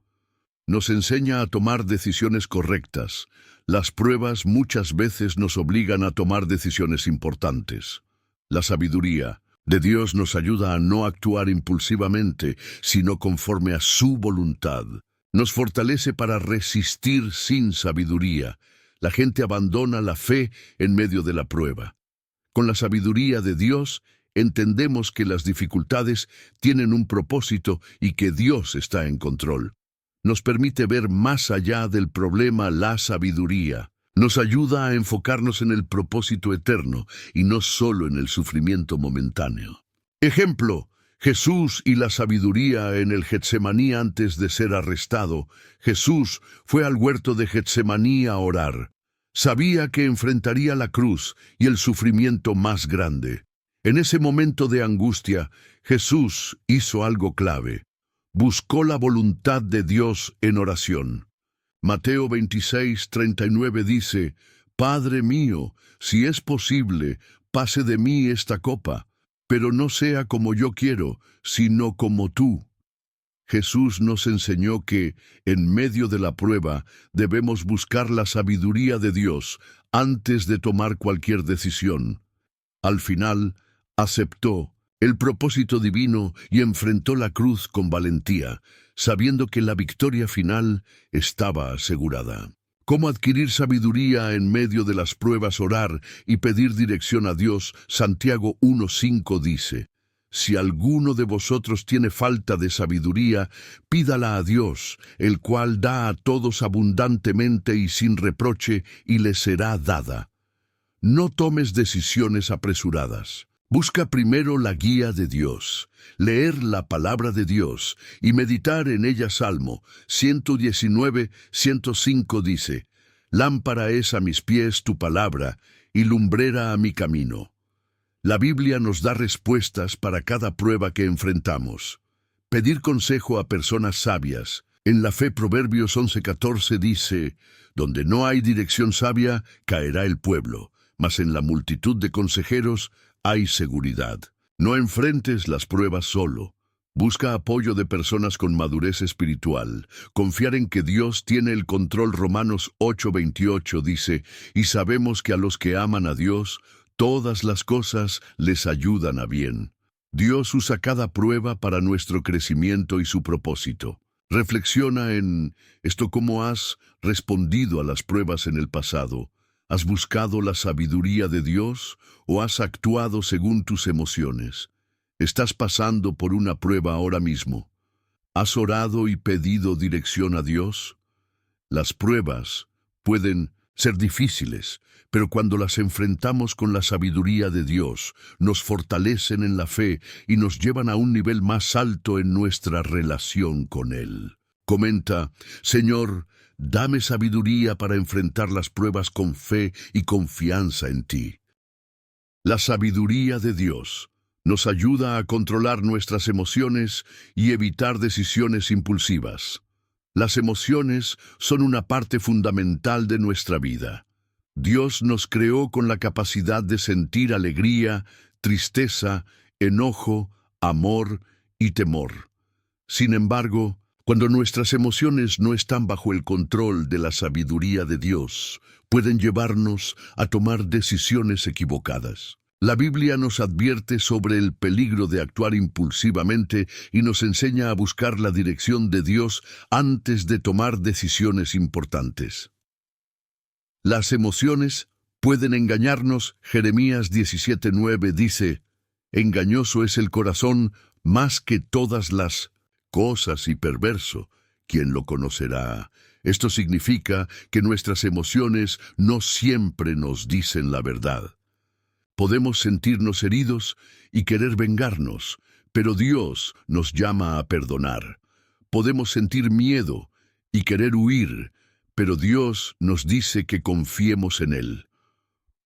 Nos enseña a tomar decisiones correctas. Las pruebas muchas veces nos obligan a tomar decisiones importantes. La sabiduría de Dios nos ayuda a no actuar impulsivamente, sino conforme a su voluntad. Nos fortalece para resistir sin sabiduría. La gente abandona la fe en medio de la prueba. Con la sabiduría de Dios, entendemos que las dificultades tienen un propósito y que Dios está en control. Nos permite ver más allá del problema. La sabiduría nos ayuda a enfocarnos en el propósito eterno y no solo en el sufrimiento momentáneo. Ejemplo: Jesús y la sabiduría en el Getsemaní. Antes de ser arrestado, Jesús fue al huerto de Getsemaní a orar. Sabía que enfrentaría la cruz y el sufrimiento más grande. En ese momento de angustia, Jesús hizo algo clave: buscó la voluntad de Dios en oración. Mateo 26:39 dice: Padre mío, si es posible, pase de mí esta copa, pero no sea como yo quiero, sino como tú. Jesús nos enseñó que, en medio de la prueba, debemos buscar la sabiduría de Dios antes de tomar cualquier decisión. Al final, aceptó el propósito divino y enfrentó la cruz con valentía, sabiendo que la victoria final estaba asegurada. ¿Cómo adquirir sabiduría en medio de las pruebas? Orar y pedir dirección a Dios. Santiago 1:5 dice: si alguno de vosotros tiene falta de sabiduría, pídala a Dios, el cual da a todos abundantemente y sin reproche, y le será dada. No tomes decisiones apresuradas. Busca primero la guía de Dios, leer la palabra de Dios y meditar en ella. Salmo 119:105 dice: lámpara es a mis pies tu palabra y lumbrera a mi camino. La Biblia nos da respuestas para cada prueba que enfrentamos. Pedir consejo a personas sabias. En la fe, Proverbios 11:14 dice: donde no hay dirección sabia, caerá el pueblo, mas en la multitud de consejeros hay seguridad. No enfrentes las pruebas solo. Busca apoyo de personas con madurez espiritual. Confiar en que Dios tiene el control. Romanos 8:28 dice: y sabemos que a los que aman a Dios, todas las cosas les ayudan a bien. Dios usa cada prueba para nuestro crecimiento y su propósito. Reflexiona en esto: ¿cómo has respondido a las pruebas en el pasado? ¿Has buscado la sabiduría de Dios o has actuado según tus emociones? ¿Estás pasando por una prueba ahora mismo? ¿Has orado y pedido dirección a Dios? Las pruebas pueden ser difíciles, pero cuando las enfrentamos con la sabiduría de Dios, nos fortalecen en la fe y nos llevan a un nivel más alto en nuestra relación con Él. Comenta: Señor, Dame sabiduría para enfrentar las pruebas con fe y confianza en ti. La sabiduría de Dios nos ayuda a controlar nuestras emociones y evitar decisiones impulsivas. Las emociones son una parte fundamental de nuestra vida. Dios nos creó con la capacidad de sentir alegría, tristeza, enojo, amor y temor. Sin embargo, cuando nuestras emociones no están bajo el control de la sabiduría de Dios, pueden llevarnos a tomar decisiones equivocadas. La Biblia nos advierte sobre el peligro de actuar impulsivamente y nos enseña a buscar la dirección de Dios antes de tomar decisiones importantes. Las emociones pueden engañarnos. Jeremías 17:9 dice: «Engañoso es el corazón más que todas las cosas y perverso. ¿Quién lo conocerá?». Esto significa que nuestras emociones no siempre nos dicen la verdad. Podemos sentirnos heridos y querer vengarnos, pero Dios nos llama a perdonar. Podemos sentir miedo y querer huir, pero Dios nos dice que confiemos en Él.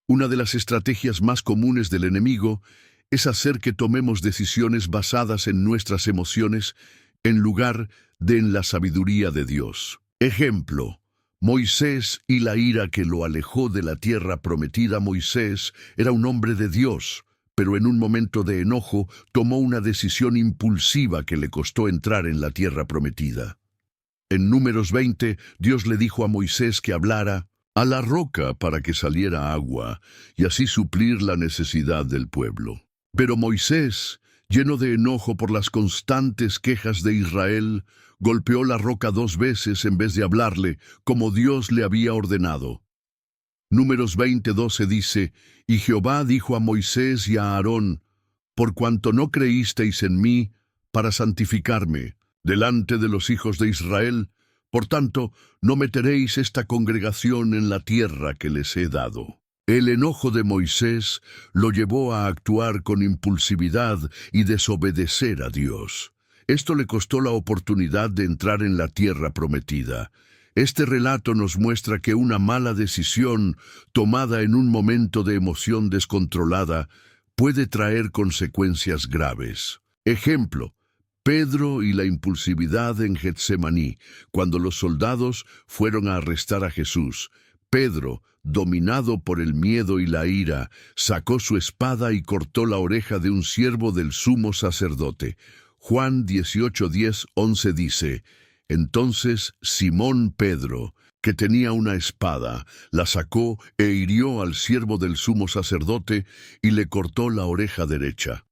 Una de las estrategias más comunes del enemigo es hacer que tomemos decisiones basadas en nuestras emociones en lugar de en la sabiduría de Dios. Ejemplo: Moisés y la ira que lo alejó de la tierra prometida. Moisés era un hombre de Dios, pero en un momento de enojo tomó una decisión impulsiva que le costó entrar en la tierra prometida. En Números 20, Dios le dijo a Moisés que hablara a la roca para que saliera agua y así suplir la necesidad del pueblo. Pero Moisés, lleno de enojo por las constantes quejas de Israel, golpeó la roca 2 veces en vez de hablarle, como Dios le había ordenado. Números 20:12 dice: «Y Jehová dijo a Moisés y a Aarón: por cuanto no creísteis en mí para santificarme delante de los hijos de Israel, por tanto, no meteréis esta congregación en la tierra que les he dado». El enojo de Moisés lo llevó a actuar con impulsividad y desobedecer a Dios. Esto le costó la oportunidad de entrar en la tierra prometida. Este relato nos muestra que una mala decisión tomada en un momento de emoción descontrolada puede traer consecuencias graves. Ejemplo: Pedro y la impulsividad en Getsemaní, cuando los soldados fueron a arrestar a Jesús. Pedro, dominado por el miedo y la ira, sacó su espada y cortó la oreja de un siervo del sumo sacerdote. Juan 18:10-11 dice: «Entonces Simón Pedro, que tenía una espada, la sacó e hirió al siervo del sumo sacerdote y le cortó la oreja derecha».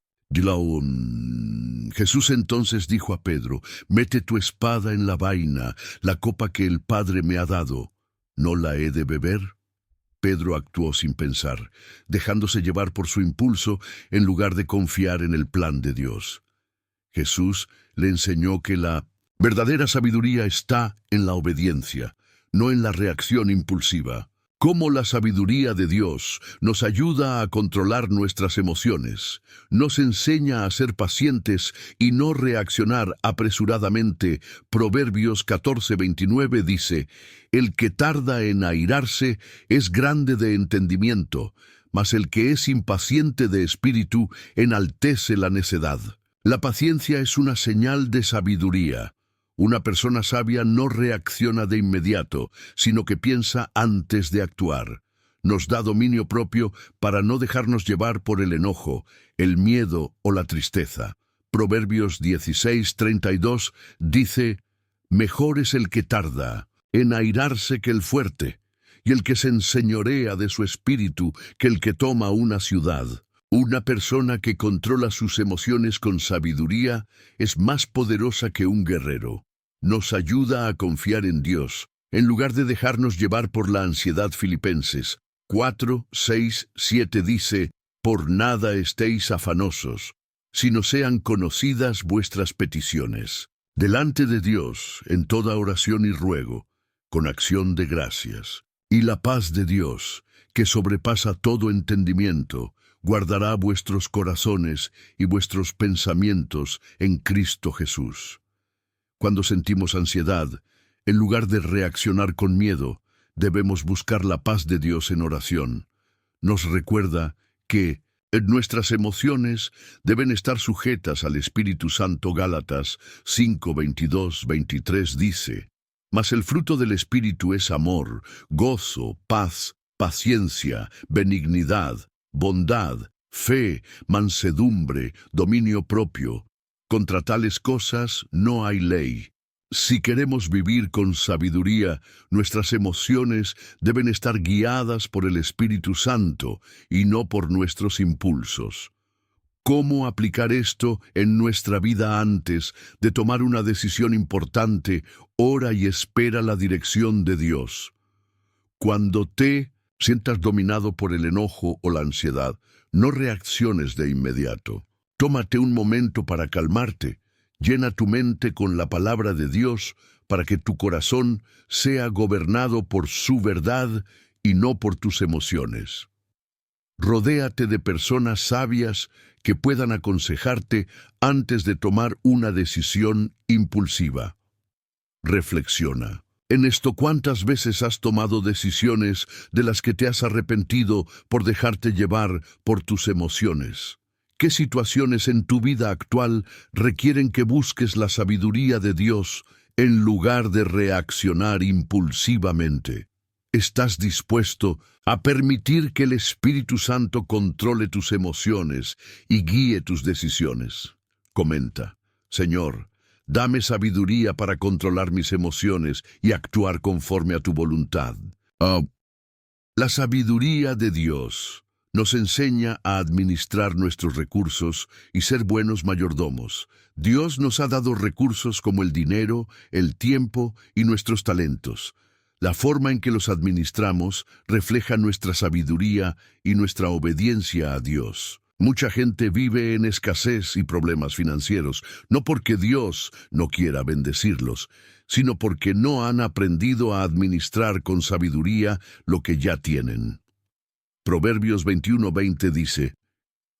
Jesús entonces dijo a Pedro: «Mete tu espada en la vaina, la copa que el Padre me ha dado, ¿no la he de beber?». Pedro actuó sin pensar, dejándose llevar por su impulso en lugar de confiar en el plan de Dios. Jesús le enseñó que la verdadera sabiduría está en la obediencia, no en la reacción impulsiva. Cómo la sabiduría de Dios nos ayuda a controlar nuestras emociones, nos enseña a ser pacientes y no reaccionar apresuradamente. Proverbios 14:29 dice: «El que tarda en airarse es grande de entendimiento, mas el que es impaciente de espíritu enaltece la necedad». La paciencia es una señal de sabiduría. Una persona sabia no reacciona de inmediato, sino que piensa antes de actuar. Nos da dominio propio para no dejarnos llevar por el enojo, el miedo o la tristeza. Proverbios 16:32 dice: «Mejor es el que tarda en airarse que el fuerte, y el que se enseñorea de su espíritu que el que toma una ciudad». Una persona que controla sus emociones con sabiduría es más poderosa que un guerrero. Nos ayuda a confiar en Dios, en lugar de dejarnos llevar por la ansiedad. Filipenses 4:6-7 dice: «Por nada estéis afanosos, sino sean conocidas vuestras peticiones delante de Dios en toda oración y ruego, con acción de gracias. Y la paz de Dios, que sobrepasa todo entendimiento, guardará vuestros corazones y vuestros pensamientos en Cristo Jesús». Cuando sentimos ansiedad, En lugar de reaccionar con miedo, debemos buscar la paz de Dios en oración. Nos recuerda que nuestras emociones deben estar sujetas al Espíritu Santo. Gálatas 5, 22, 23 dice: Mas el fruto del Espíritu es amor, gozo, paz, paciencia, benignidad, bondad, fe, mansedumbre, dominio propio. Contra tales cosas no hay ley. Si queremos vivir con sabiduría, nuestras emociones deben estar guiadas por el Espíritu Santo y no por nuestros impulsos. ¿Cómo aplicar esto en nuestra vida antes de tomar una decisión importante? Ora y espera la dirección de Dios. Cuando te sientas dominado por el enojo o la ansiedad, no reacciones de inmediato. Tómate un momento para calmarte. Llena tu mente con la palabra de Dios para que tu corazón sea gobernado por su verdad y no por tus emociones. Rodéate de personas sabias que puedan aconsejarte antes de tomar una decisión impulsiva. Reflexiona. En esto, ¿cuántas veces has tomado decisiones de las que te has arrepentido por dejarte llevar por tus emociones? ¿Qué situaciones en tu vida actual requieren que busques la sabiduría de Dios en lugar de reaccionar impulsivamente? ¿Estás dispuesto a permitir que el Espíritu Santo controle tus emociones y guíe tus decisiones? Comenta: Señor, dame sabiduría para controlar mis emociones y actuar conforme a tu voluntad. La sabiduría de Dios nos enseña a administrar nuestros recursos y ser buenos mayordomos. Dios nos ha dado recursos como el dinero, el tiempo y nuestros talentos. La forma en que los administramos refleja nuestra sabiduría y nuestra obediencia a Dios. Mucha gente vive en escasez y problemas financieros, no porque Dios no quiera bendecirlos, sino porque no han aprendido a administrar con sabiduría lo que ya tienen. Proverbios 21:20 dice: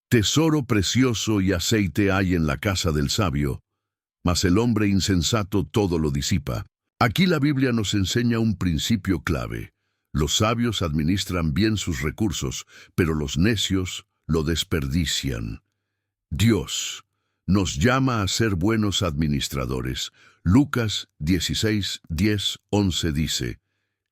Tesoro precioso y aceite hay en la casa del sabio, mas el hombre insensato todo lo disipa. Aquí la Biblia nos enseña un principio clave. Los sabios administran bien sus recursos, pero los necios lo desperdician. Dios nos llama a ser buenos administradores. Lucas 16, 10, 11 dice: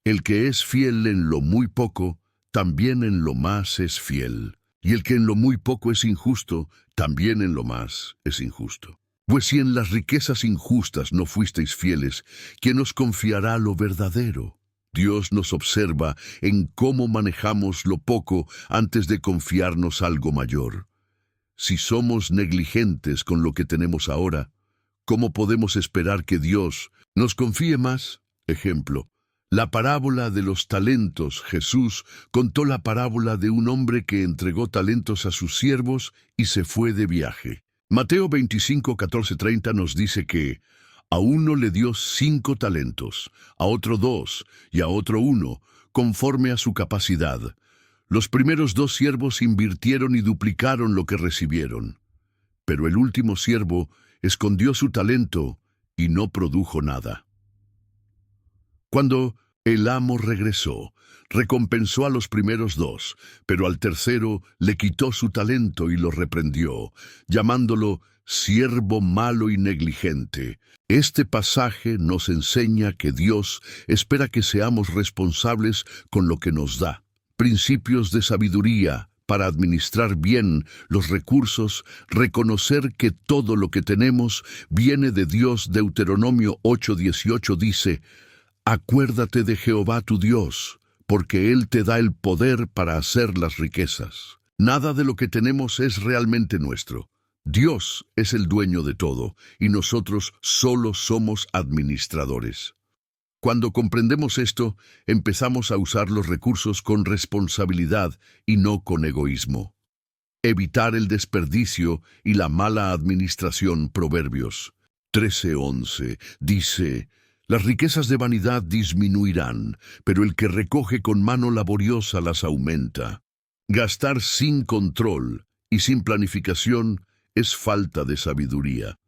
El que es fiel en lo muy poco, también en lo más es fiel. Y el que en lo muy poco es injusto, también en lo más es injusto. Pues si en las riquezas injustas no fuisteis fieles, ¿quién os confiará lo verdadero? Dios nos observa en cómo manejamos lo poco antes de confiarnos algo mayor. Si somos negligentes con lo que tenemos ahora, ¿cómo podemos esperar que Dios nos confíe más? Ejemplo: la parábola de los talentos. Jesús contó la parábola de un hombre que entregó talentos a sus siervos y se fue de viaje. Mateo 25, 14, 30 nos dice que a uno le dio 5 talentos, a otro 2 y a otro 1, conforme a su capacidad. Los primeros 2 siervos invirtieron y duplicaron lo que recibieron. Pero el último siervo escondió su talento y no produjo nada. Cuando el amo regresó, recompensó a los primeros 2, pero al tercero le quitó su talento y lo reprendió, llamándolo siervo malo y negligente. Este pasaje nos enseña que Dios espera que seamos responsables con lo que nos da. Principios de sabiduría para administrar bien los recursos: reconocer que todo lo que tenemos viene de Dios. Deuteronomio 8:18 dice: Acuérdate de Jehová tu Dios, porque Él te da el poder para hacer las riquezas. Nada de lo que tenemos es realmente nuestro. Dios es el dueño de todo, y nosotros solo somos administradores. Cuando comprendemos esto, empezamos a usar los recursos con responsabilidad y no con egoísmo. Evitar el desperdicio y la mala administración. Proverbios 13:11 dice: Las riquezas de vanidad disminuirán, pero el que recoge con mano laboriosa las aumenta. Gastar sin control y sin planificación es falta de sabiduría.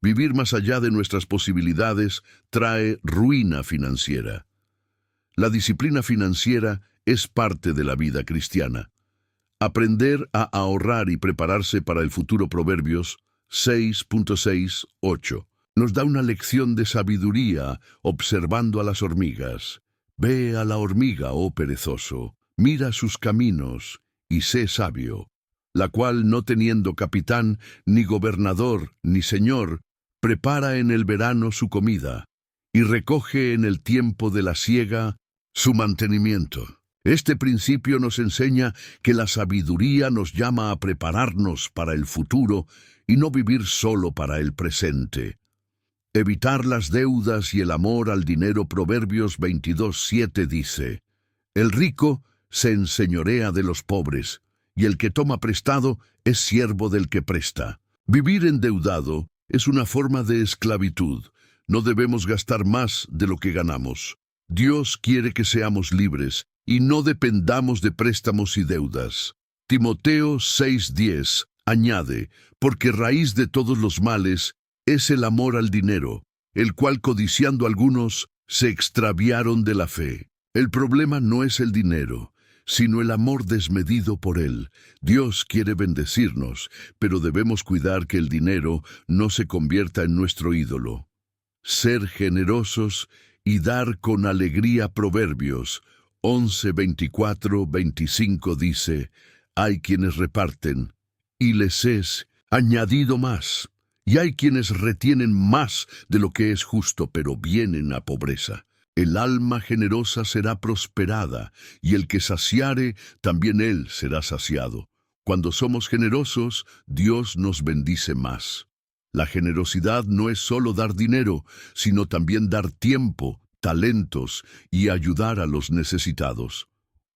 Vivir más allá de nuestras posibilidades trae ruina financiera. La disciplina financiera es parte de la vida cristiana. Aprender a ahorrar y prepararse para el futuro. Proverbios 6.6.8 nos da una lección de sabiduría observando a las hormigas. Ve a la hormiga, oh perezoso, mira sus caminos y sé sabio, la cual, no teniendo capitán, ni gobernador, ni señor, prepara en el verano su comida y recoge en el tiempo de la siega su mantenimiento. Este principio nos enseña que la sabiduría nos llama a prepararnos para el futuro y no vivir solo para el presente. Evitar las deudas y el amor al dinero. Proverbios 22.7 dice: el rico se enseñorea de los pobres, y el que toma prestado es siervo del que presta. Vivir endeudado es una forma de esclavitud. No debemos gastar más de lo que ganamos. Dios quiere que seamos libres y no dependamos de préstamos y deudas. Timoteo 6.10 añade: porque raíz de todos los males es el amor al dinero, el cual, codiciando algunos, se extraviaron de la fe. El problema no es el dinero, sino el amor desmedido por él. Dios quiere bendecirnos, pero debemos cuidar que el dinero no se convierta en nuestro ídolo. Ser generosos y dar con alegría. Proverbios 11:24-25 dice: hay quienes reparten, y les es añadido más, y hay quienes retienen más de lo que es justo, pero vienen a pobreza. El alma generosa será prosperada, y el que saciare, también él será saciado. Cuando somos generosos, Dios nos bendice más. La generosidad no es solo dar dinero, sino también dar tiempo, talentos y ayudar a los necesitados.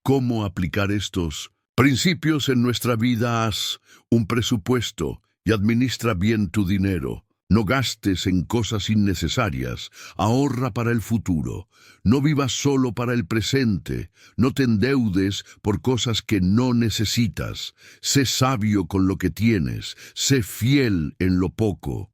¿Cómo aplicar estos principios en nuestra vida? Haz un presupuesto y administra bien tu dinero. No gastes en cosas innecesarias, ahorra para el futuro. No vivas solo para el presente, no te endeudes por cosas que no necesitas. Sé sabio con lo que tienes, sé fiel en lo poco.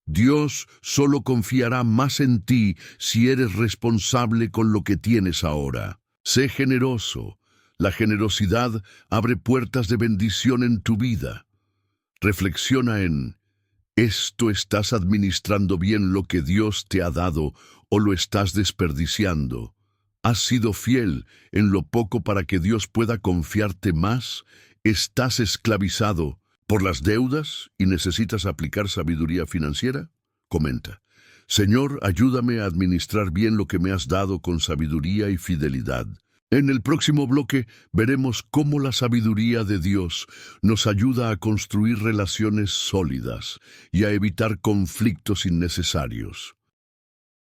Dios solo confiará más en ti si eres responsable con lo que tienes ahora. Sé generoso. La generosidad abre puertas de bendición en tu vida. Reflexiona en: ¿estás administrando bien lo que Dios te ha dado o lo estás desperdiciando? ¿Has sido fiel en lo poco para que Dios pueda confiarte más? ¿Estás esclavizado por las deudas y necesitas aplicar sabiduría financiera? Comenta: Señor, ayúdame a administrar bien lo que me has dado con sabiduría y fidelidad. En el próximo bloque veremos cómo la sabiduría de Dios nos ayuda a construir relaciones sólidas y a evitar conflictos innecesarios.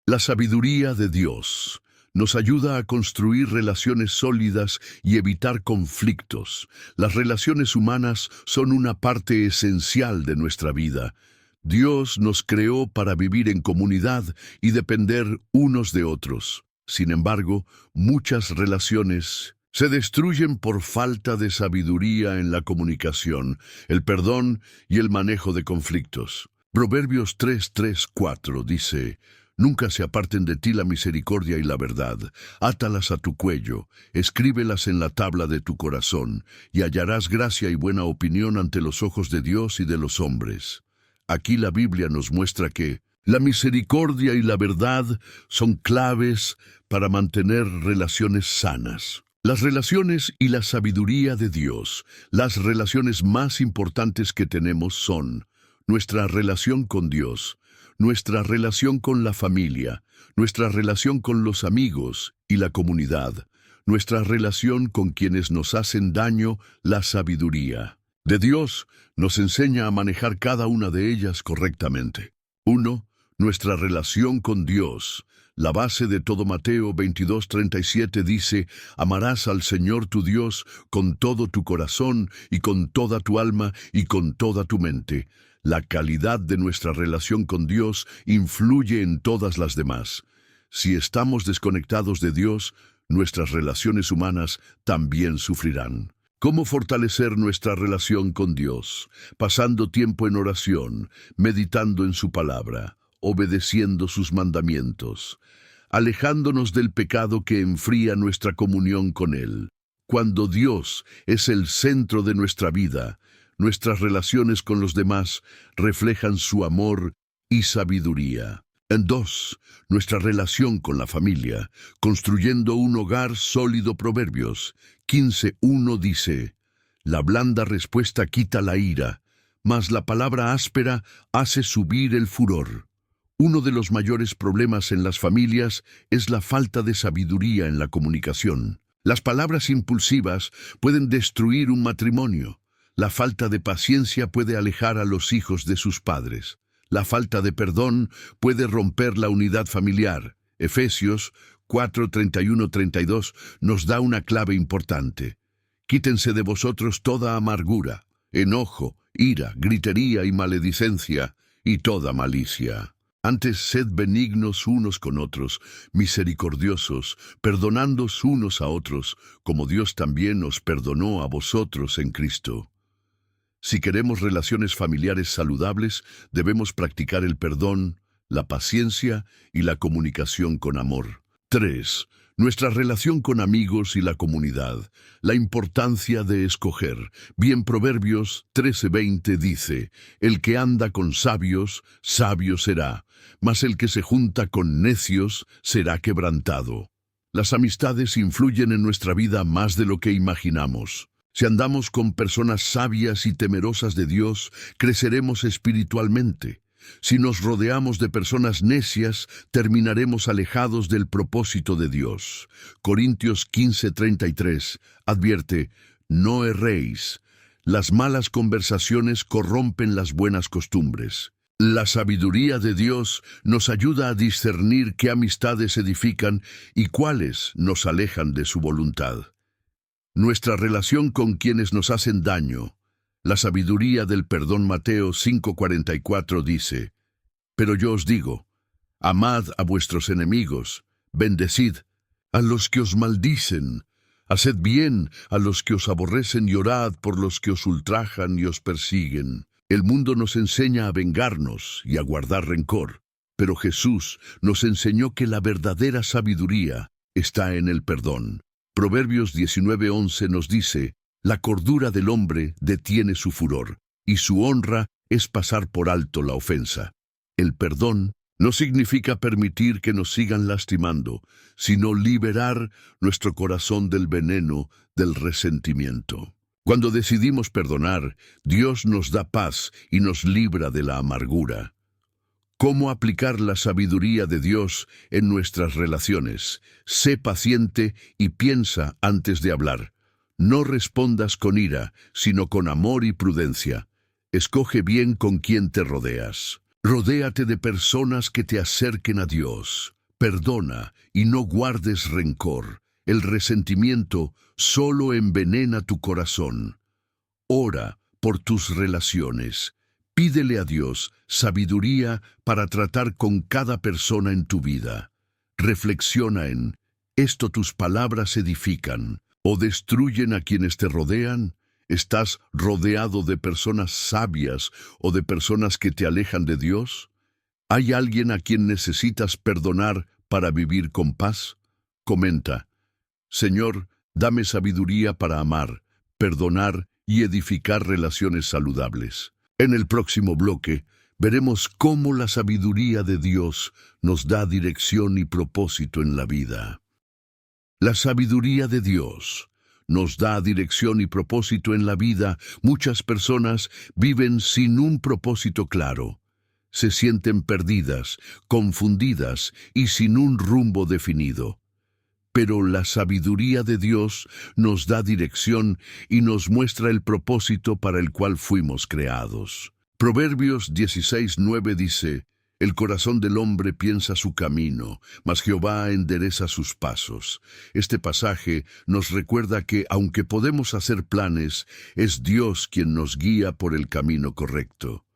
La sabiduría de Dios nos ayuda a construir relaciones sólidas y evitar conflictos. Las relaciones humanas son una parte esencial de nuestra vida. Dios nos creó para vivir en comunidad y depender unos de otros. Sin embargo, muchas relaciones se destruyen por falta de sabiduría en la comunicación, el perdón y el manejo de conflictos. Proverbios 3:4 dice: nunca se aparten de ti la misericordia y la verdad. Átalas a tu cuello, escríbelas en la tabla de tu corazón, y hallarás gracia y buena opinión ante los ojos de Dios y de los hombres. Aquí la Biblia nos muestra que la misericordia y la verdad son claves para mantener relaciones sanas. Las relaciones y la sabiduría de Dios. Las relaciones más importantes que tenemos son nuestra relación con Dios, nuestra relación con la familia, nuestra relación con los amigos y la comunidad, nuestra relación con quienes nos hacen daño. La sabiduría de Dios nos enseña a manejar cada una de ellas correctamente. 1. Nuestra relación con Dios. La base de todo. Mateo 22:37 dice: amarás al Señor tu Dios con todo tu corazón y con toda tu alma y con toda tu mente. La calidad de nuestra relación con Dios influye en todas las demás. Si estamos desconectados de Dios, nuestras relaciones humanas también sufrirán. ¿Cómo fortalecer nuestra relación con Dios? Pasando tiempo en oración, meditando en su palabra, obedeciendo sus mandamientos, alejándonos del pecado que enfría nuestra comunión con Él. Cuando Dios es el centro de nuestra vida, nuestras relaciones con los demás reflejan su amor y sabiduría. En 2, nuestra relación con la familia, construyendo un hogar sólido. Proverbios 15:1 dice: la blanda respuesta quita la ira, mas la palabra áspera hace subir el furor. Uno de los mayores problemas en las familias es la falta de sabiduría en la comunicación. Las palabras impulsivas pueden destruir un matrimonio. La falta de paciencia puede alejar a los hijos de sus padres. La falta de perdón puede romper la unidad familiar. Efesios 4:31-32 nos da una clave importante. Quítense de vosotros toda amargura, enojo, ira, gritería y maledicencia, y toda malicia. Antes sed benignos unos con otros, misericordiosos, perdonándoos unos a otros, como Dios también os perdonó a vosotros en Cristo. Si queremos relaciones familiares saludables, debemos practicar el perdón, la paciencia y la comunicación con amor. 3. Nuestra relación con amigos y la comunidad. La importancia de escoger. Bien, Proverbios 13:20 dice: el que anda con sabios, sabio será, mas el que se junta con necios será quebrantado. Las amistades influyen en nuestra vida más de lo que imaginamos. Si andamos con personas sabias y temerosas de Dios, creceremos espiritualmente. Si nos rodeamos de personas necias, terminaremos alejados del propósito de Dios. Corintios 15:33 advierte: no erréis. Las malas conversaciones corrompen las buenas costumbres. La sabiduría de Dios nos ayuda a discernir qué amistades edifican y cuáles nos alejan de su voluntad. Nuestra relación con quienes nos hacen daño. La sabiduría del perdón. Mateo 5:44 dice: pero yo os digo, amad a vuestros enemigos, bendecid a los que os maldicen, haced bien a los que os aborrecen y orad por los que os ultrajan y os persiguen. El mundo nos enseña a vengarnos y a guardar rencor, pero Jesús nos enseñó que la verdadera sabiduría está en el perdón. Proverbios 19:11 nos dice: la cordura del hombre detiene su furor, y su honra es pasar por alto la ofensa. El perdón no significa permitir que nos sigan lastimando, sino liberar nuestro corazón del veneno del resentimiento. Cuando decidimos perdonar, Dios nos da paz y nos libra de la amargura. ¿Cómo aplicar la sabiduría de Dios en nuestras relaciones? Sé paciente y piensa antes de hablar. No respondas con ira, sino con amor y prudencia. Escoge bien con quién te rodeas. Rodéate de personas que te acerquen a Dios. Perdona y no guardes rencor. El resentimiento solo envenena tu corazón. Ora por tus relaciones. Pídele a Dios sabiduría para tratar con cada persona en tu vida. Reflexiona en: ¿esto tus palabras edifican o destruyen a quienes te rodean? ¿Estás rodeado de personas sabias o de personas que te alejan de Dios? ¿Hay alguien a quien necesitas perdonar para vivir con paz? Comenta: Señor, dame sabiduría para amar, perdonar y edificar relaciones saludables. En el próximo bloque, veremos cómo la sabiduría de Dios nos da dirección y propósito en la vida. La sabiduría de Dios nos da dirección y propósito en la vida. Muchas personas viven sin un propósito claro. Se sienten perdidas, confundidas y sin un rumbo definido. Pero la sabiduría de Dios nos da dirección y nos muestra el propósito para el cual fuimos creados. Proverbios 16:9 dice: el corazón del hombre piensa su camino, mas Jehová endereza sus pasos. Este pasaje nos recuerda que, aunque podemos hacer planes, es Dios quien nos guía por el camino correcto.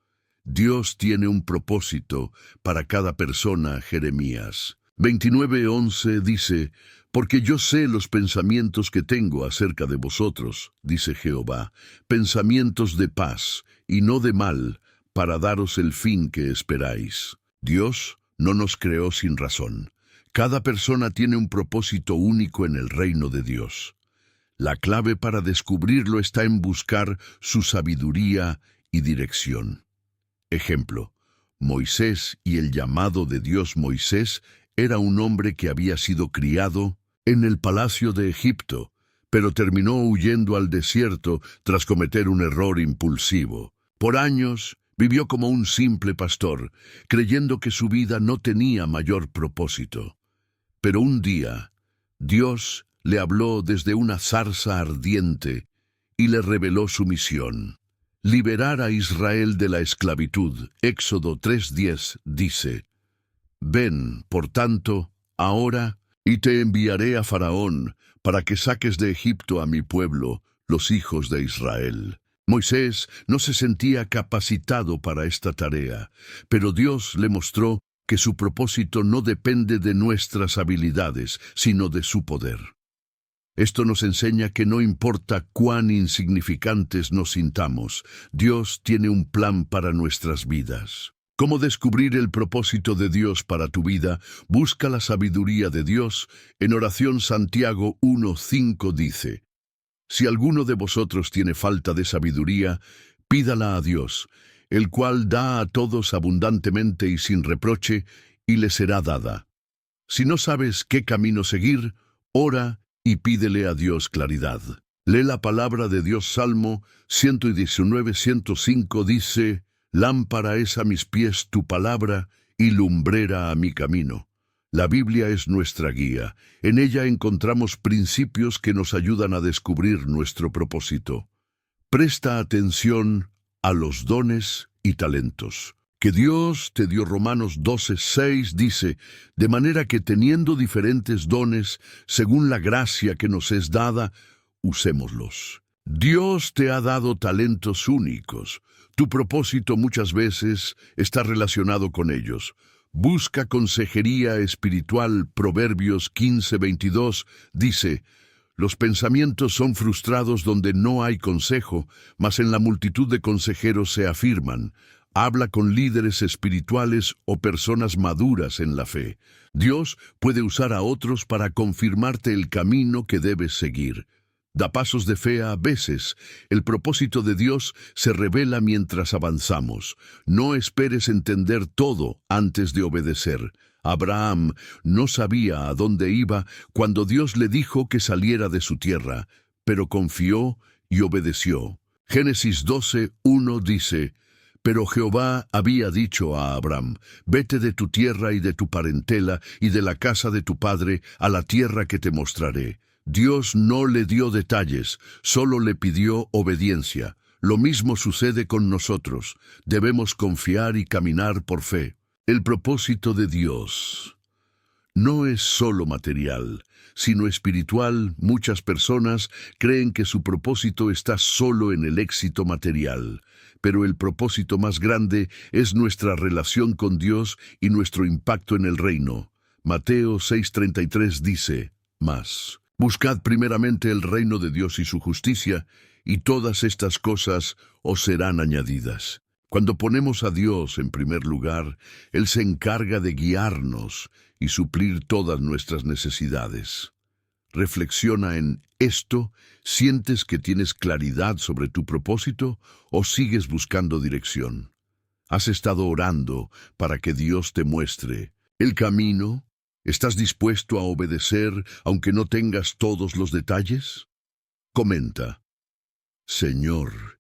Dios tiene un propósito para cada persona. Jeremías 29:11 dice, porque yo sé los pensamientos que tengo acerca de vosotros, dice Jehová, pensamientos de paz y no de mal, para daros el fin que esperáis. Dios no nos creó sin razón. Cada persona tiene un propósito único en el reino de Dios. La clave para descubrirlo está en buscar su sabiduría y dirección. Ejemplo, Moisés y el llamado de Dios. Moisés era un hombre que había sido criado en el palacio de Egipto, pero terminó huyendo al desierto tras cometer un error impulsivo. Por años vivió como un simple pastor, creyendo que su vida no tenía mayor propósito. Pero un día, Dios le habló desde una zarza ardiente y le reveló su misión: liberar a Israel de la esclavitud. Éxodo 3:10 dice, ven, por tanto, ahora, y te enviaré a Faraón, para que saques de Egipto a mi pueblo, los hijos de Israel. Moisés no se sentía capacitado para esta tarea, pero Dios le mostró que su propósito no depende de nuestras habilidades, sino de su poder. Esto nos enseña que no importa cuán insignificantes nos sintamos, Dios tiene un plan para nuestras vidas. ¿Cómo descubrir el propósito de Dios para tu vida? Busca la sabiduría de Dios. En oración Santiago 1:5 dice, si alguno de vosotros tiene falta de sabiduría, pídala a Dios, el cual da a todos abundantemente y sin reproche, y le será dada. Si no sabes qué camino seguir, ora y pídele a Dios claridad. Lee la palabra de Dios. Salmo 119:105 dice, lámpara es a mis pies tu palabra y lumbrera a mi camino. La Biblia es nuestra guía. En ella encontramos principios que nos ayudan a descubrir nuestro propósito. Presta atención a los dones y talentos que Dios te dio. Romanos 12:6 dice, de manera que teniendo diferentes dones, según la gracia que nos es dada, usémoslos. Dios te ha dado talentos únicos. Tu propósito muchas veces está relacionado con ellos. Busca consejería espiritual. Proverbios 15:22 dice, los pensamientos son frustrados donde no hay consejo, mas en la multitud de consejeros se afirman. Habla con líderes espirituales o personas maduras en la fe. Dios puede usar a otros para confirmarte el camino que debes seguir. Da pasos de fe a veces. El propósito de Dios se revela mientras avanzamos. No esperes entender todo antes de obedecer. Abraham no sabía a dónde iba cuando Dios le dijo que saliera de su tierra, pero confió y obedeció. Génesis 12:1 dice, pero Jehová había dicho a Abraham, vete de tu tierra y de tu parentela y de la casa de tu padre a la tierra que te mostraré. Dios no le dio detalles, solo le pidió obediencia. Lo mismo sucede con nosotros. Debemos confiar y caminar por fe. El propósito de Dios no es solo material, sino espiritual. Muchas personas creen que su propósito está solo en el éxito material, pero el propósito más grande es nuestra relación con Dios y nuestro impacto en el reino. Mateo 6:33 dice, mas buscad primeramente el reino de Dios y su justicia, y todas estas cosas os serán añadidas. Cuando ponemos a Dios en primer lugar, Él se encarga de guiarnos y suplir todas nuestras necesidades. Reflexiona en esto. ¿Sientes que tienes claridad sobre tu propósito o sigues buscando dirección? ¿Has estado orando para que Dios te muestre el camino? ¿Estás dispuesto a obedecer aunque no tengas todos los detalles? Comenta, Señor,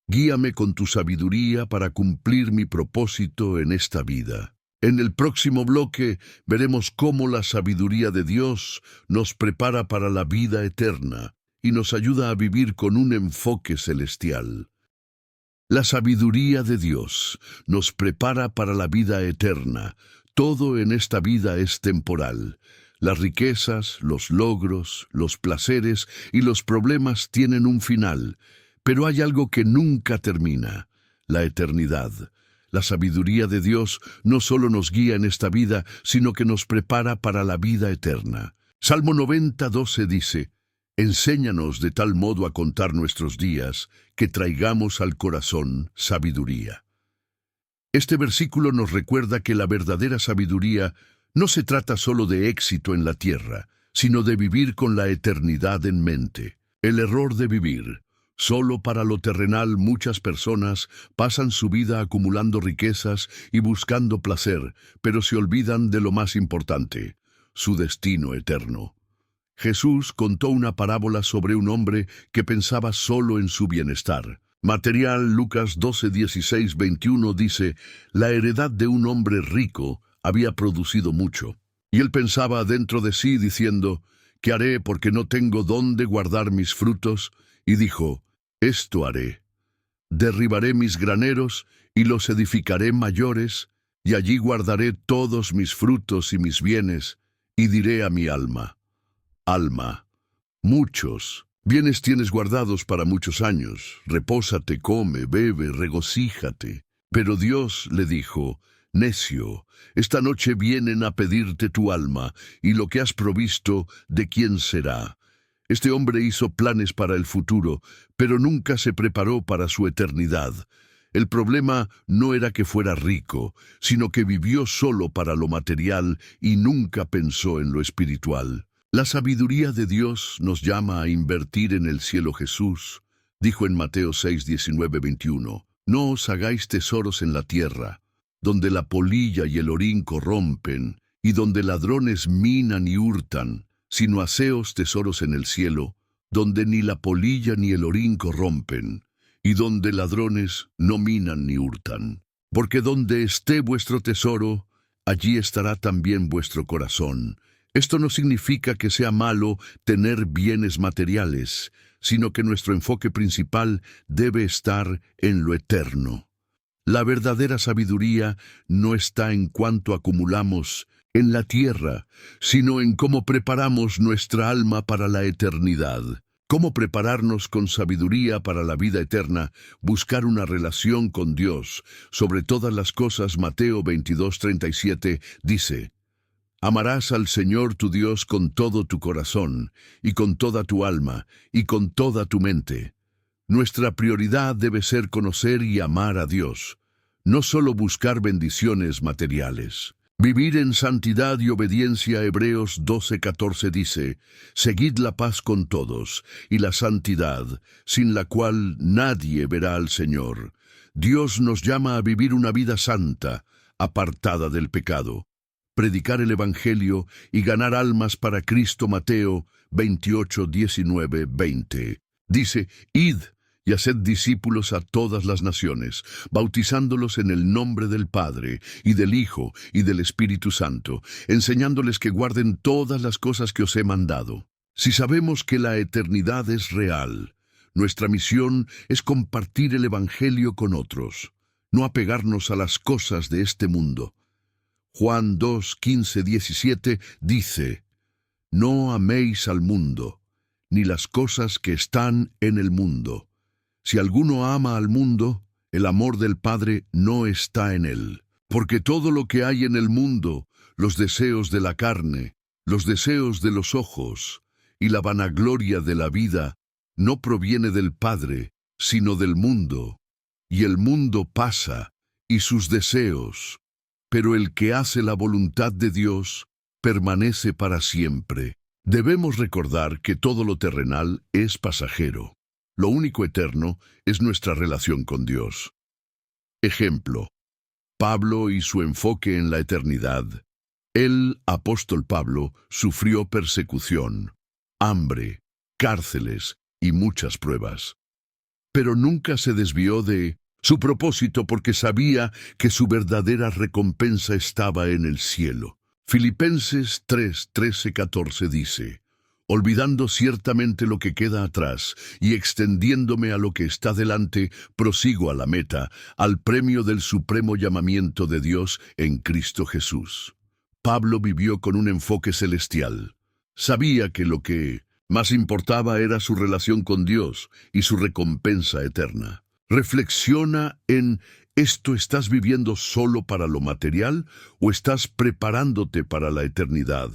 guíame con tu sabiduría para cumplir mi propósito en esta vida. En el próximo bloque veremos cómo la sabiduría de Dios nos prepara para la vida eterna y nos ayuda a vivir con un enfoque celestial. La sabiduría de Dios nos prepara para la vida eterna. Todo en esta vida es temporal. Las riquezas, los logros, los placeres y los problemas tienen un final, pero hay algo que nunca termina: la eternidad. La sabiduría de Dios no solo nos guía en esta vida, sino que nos prepara para la vida eterna. Salmo 90:12 dice: Enséñanos de tal modo a contar nuestros días, que traigamos al corazón sabiduría. Este versículo nos recuerda que la verdadera sabiduría no se trata solo de éxito en la tierra, sino de vivir con la eternidad en mente. El error de vivir solo para lo terrenal. Muchas personas pasan su vida acumulando riquezas y buscando placer, pero se olvidan de lo más importante: su destino eterno. Jesús contó una parábola sobre un hombre que pensaba solo en su bienestar material. Lucas 12:16-21 dice: La heredad de un hombre rico había producido mucho, y él pensaba dentro de sí diciendo: ¿Qué haré, porque no tengo dónde guardar mis frutos? Y dijo: Esto haré: derribaré mis graneros y los edificaré mayores, y allí guardaré todos mis frutos y mis bienes, y diré a mi alma: Alma, muchos bienes tienes guardados para muchos años, repósate, come, bebe, regocíjate. Pero Dios le dijo: Necio, esta noche vienen a pedirte tu alma, y lo que has provisto, ¿de quién será? Este hombre hizo planes para el futuro, pero nunca se preparó para su eternidad. El problema no era que fuera rico, sino que vivió solo para lo material y nunca pensó en lo espiritual. La sabiduría de Dios nos llama a invertir en el cielo. Jesús dijo en Mateo 6:19-21: No os hagáis tesoros en la tierra, donde la polilla y el orín corrompen, y donde ladrones minan y hurtan, sino haceos tesoros en el cielo, donde ni la polilla ni el orín corrompen, y donde ladrones no minan ni hurtan. Porque donde esté vuestro tesoro, allí estará también vuestro corazón. Esto no significa que sea malo tener bienes materiales, sino que nuestro enfoque principal debe estar en lo eterno. La verdadera sabiduría no está en cuánto acumulamos en la tierra, sino en cómo preparamos nuestra alma para la eternidad. Cómo prepararnos con sabiduría para la vida eterna: buscar una relación con Dios sobre todas las cosas. Mateo 22:37 dice: Amarás al Señor tu Dios con todo tu corazón, y con toda tu alma, y con toda tu mente. Nuestra prioridad debe ser conocer y amar a Dios, no solo buscar bendiciones materiales. Vivir en santidad y obediencia. Hebreos 12:14 dice: Seguid la paz con todos, y la santidad, sin la cual nadie verá al Señor. Dios nos llama a vivir una vida santa, apartada del pecado. Predicar el Evangelio y ganar almas para Cristo. Mateo 28:19-20. Dice: Id y haced discípulos a todas las naciones, bautizándolos en el nombre del Padre, y del Hijo, y del Espíritu Santo, enseñándoles que guarden todas las cosas que os he mandado. Si sabemos que la eternidad es real, nuestra misión es compartir el Evangelio con otros, no apegarnos a las cosas de este mundo. Juan 2:15-17 dice: No améis al mundo, ni las cosas que están en el mundo. Si alguno ama al mundo, el amor del Padre no está en él. Porque todo lo que hay en el mundo, los deseos de la carne, los deseos de los ojos y la vanagloria de la vida, no proviene del Padre, sino del mundo. Y el mundo pasa, y sus deseos, pero el que hace la voluntad de Dios permanece para siempre. Debemos recordar que todo lo terrenal es pasajero. Lo único eterno es nuestra relación con Dios. Ejemplo: Pablo y su enfoque en la eternidad. El apóstol Pablo sufrió persecución, hambre, cárceles y muchas pruebas. Pero nunca se desvió de su propósito, porque sabía que su verdadera recompensa estaba en el cielo. Filipenses 3:13-14 dice: Olvidando ciertamente lo que queda atrás y extendiéndome a lo que está delante, prosigo a la meta, al premio del supremo llamamiento de Dios en Cristo Jesús. Pablo vivió con un enfoque celestial. Sabía que lo que más importaba era su relación con Dios y su recompensa eterna. Reflexiona en ¿Esto estás viviendo solo para lo material o estás preparándote para la eternidad?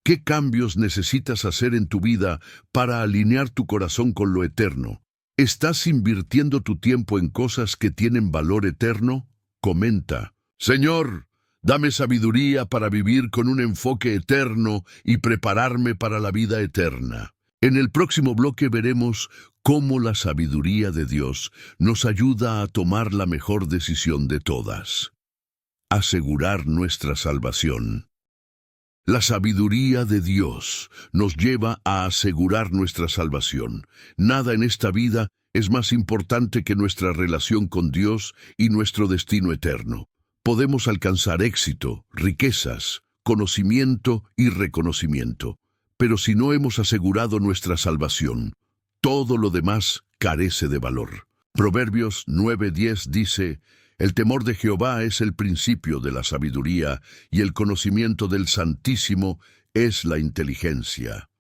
¿Qué cambios necesitas hacer en tu vida para alinear tu corazón con lo eterno? ¿Estás invirtiendo tu tiempo en cosas que tienen valor eterno? Comenta: Señor, dame sabiduría para vivir con un enfoque eterno y prepararme para la vida eterna. En el próximo bloque veremos cómo la sabiduría de Dios nos ayuda a tomar la mejor decisión de todas: asegurar nuestra salvación. La sabiduría de Dios nos lleva a asegurar nuestra salvación. Nada en esta vida es más importante que nuestra relación con Dios y nuestro destino eterno. Podemos alcanzar éxito, riquezas, conocimiento y reconocimiento, pero si no hemos asegurado nuestra salvación, todo lo demás carece de valor. Proverbios 9:10 dice: el temor de Jehová es el principio de la sabiduría, y el conocimiento del Santísimo es la inteligencia.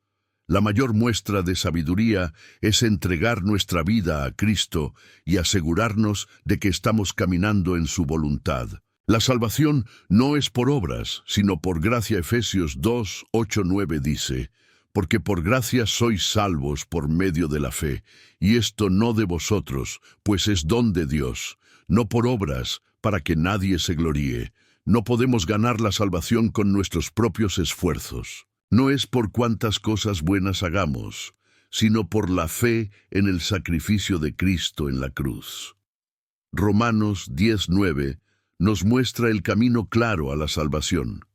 La mayor muestra de sabiduría es entregar nuestra vida a Cristo y asegurarnos de que estamos caminando en su voluntad. La salvación no es por obras, sino por gracia. Efesios 2:8-9 dice: porque por gracia sois salvos por medio de la fe, y esto no de vosotros, pues es don de Dios, no por obras, para que nadie se gloríe. No podemos ganar la salvación con nuestros propios esfuerzos. No es por cuantas cosas buenas hagamos, sino por la fe en el sacrificio de Cristo en la cruz. Romanos 10:9 nos muestra el camino claro a la salvación.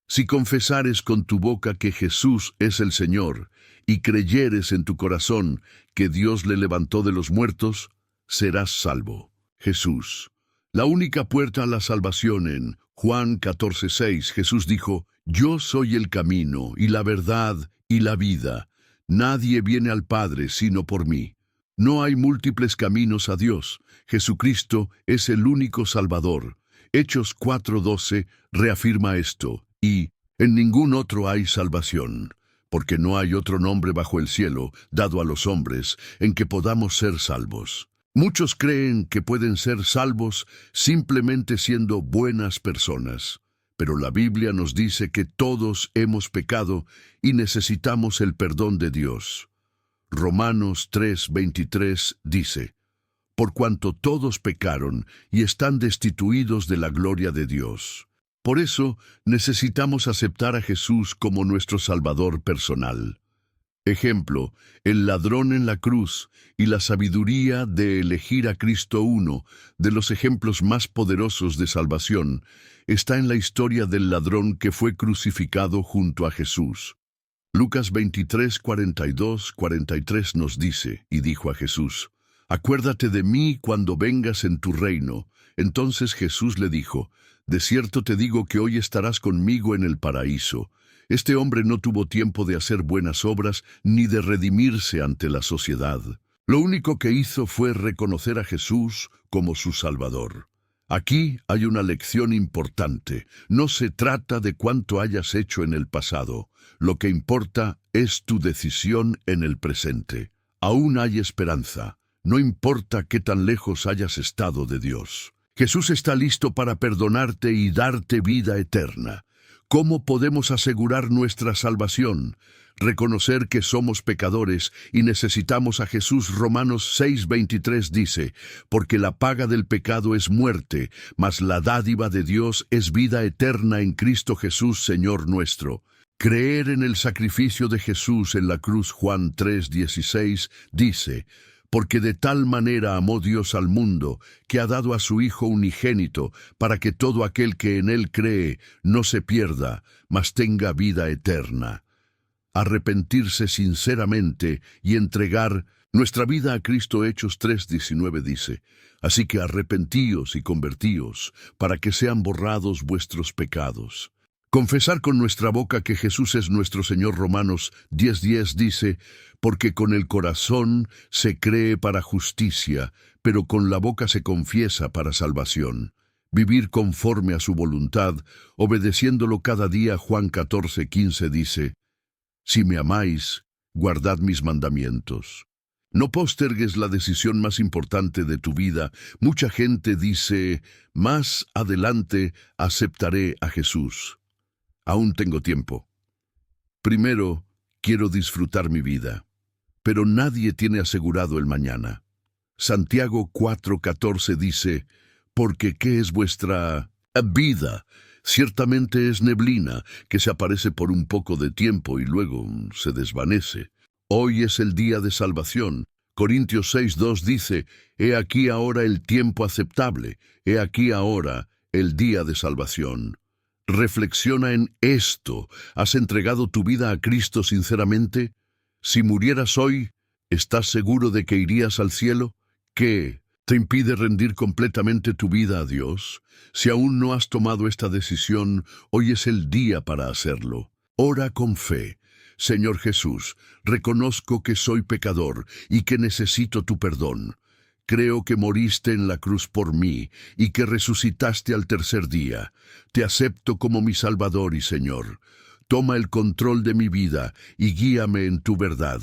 Si confesares con tu boca que Jesús es el Señor, y creyeres en tu corazón que Dios le levantó de los muertos, serás salvo. Jesús, la única puerta a la salvación. En Juan 14:6, Jesús dijo: yo soy el camino, y la verdad, y la vida. Nadie viene al Padre sino por mí. No hay múltiples caminos a Dios. Jesucristo es el único Salvador. Hechos 4:12 reafirma esto: y en ningún otro hay salvación, porque no hay otro nombre bajo el cielo dado a los hombres en que podamos ser salvos. Muchos creen que pueden ser salvos simplemente siendo buenas personas, pero la Biblia nos dice que todos hemos pecado y necesitamos el perdón de Dios. Romanos 3:23 dice: por cuanto todos pecaron y están destituidos de la gloria de Dios. Por eso necesitamos aceptar a Jesús como nuestro Salvador personal. Ejemplo, el ladrón en la cruz y la sabiduría de elegir a Cristo, uno de los ejemplos más poderosos de salvación, está en la historia del ladrón que fue crucificado junto a Jesús. Lucas 23:42-43 nos dice: y dijo a Jesús: acuérdate de mí cuando vengas en tu reino. Entonces Jesús le dijo: de cierto te digo que hoy estarás conmigo en el paraíso. Este hombre no tuvo tiempo de hacer buenas obras ni de redimirse ante la sociedad. Lo único que hizo fue reconocer a Jesús como su Salvador. Aquí hay una lección importante. No se trata de cuánto hayas hecho en el pasado. Lo que importa es tu decisión en el presente. Aún hay esperanza. No importa qué tan lejos hayas estado de Dios. Jesús está listo para perdonarte y darte vida eterna. ¿Cómo podemos asegurar nuestra salvación? Reconocer que somos pecadores y necesitamos a Jesús. Romanos 6:23 dice: porque la paga del pecado es muerte, mas la dádiva de Dios es vida eterna en Cristo Jesús, Señor nuestro. Creer en el sacrificio de Jesús en la cruz. Juan 3:16 dice: porque de tal manera amó Dios al mundo, que ha dado a su Hijo unigénito, para que todo aquel que en él cree no se pierda, mas tenga vida eterna. Arrepentirse sinceramente y entregar nuestra vida a Cristo. Hechos 3:19 dice: así que arrepentíos y convertíos, para que sean borrados vuestros pecados. Confesar con nuestra boca que Jesús es nuestro Señor. Romanos 10:10 dice: porque con el corazón se cree para justicia, pero con la boca se confiesa para salvación. Vivir conforme a su voluntad, obedeciéndolo cada día. Juan 14:15 dice: si me amáis, guardad mis mandamientos. No postergues la decisión más importante de tu vida. Mucha gente dice, más adelante aceptaré a Jesús. Aún tengo tiempo. Primero, quiero disfrutar mi vida. Pero nadie tiene asegurado el mañana. Santiago 4:14 dice, porque ¿qué es vuestra vida? Ciertamente es neblina que se aparece por un poco de tiempo y luego se desvanece. Hoy es el día de salvación. Corintios 6:2 dice, he aquí ahora el tiempo aceptable, he aquí ahora el día de salvación. Reflexiona en esto. ¿Has entregado tu vida a Cristo sinceramente? Si murieras hoy, ¿estás seguro de que irías al cielo? ¿Qué te impide rendir completamente tu vida a Dios? Si aún no has tomado esta decisión, hoy es el día para hacerlo. Ora con fe. Señor Jesús, reconozco que soy pecador y que necesito tu perdón. Creo que moriste en la cruz por mí y que resucitaste al tercer día. Te acepto como mi Salvador y Señor. Toma el control de mi vida y guíame en tu verdad.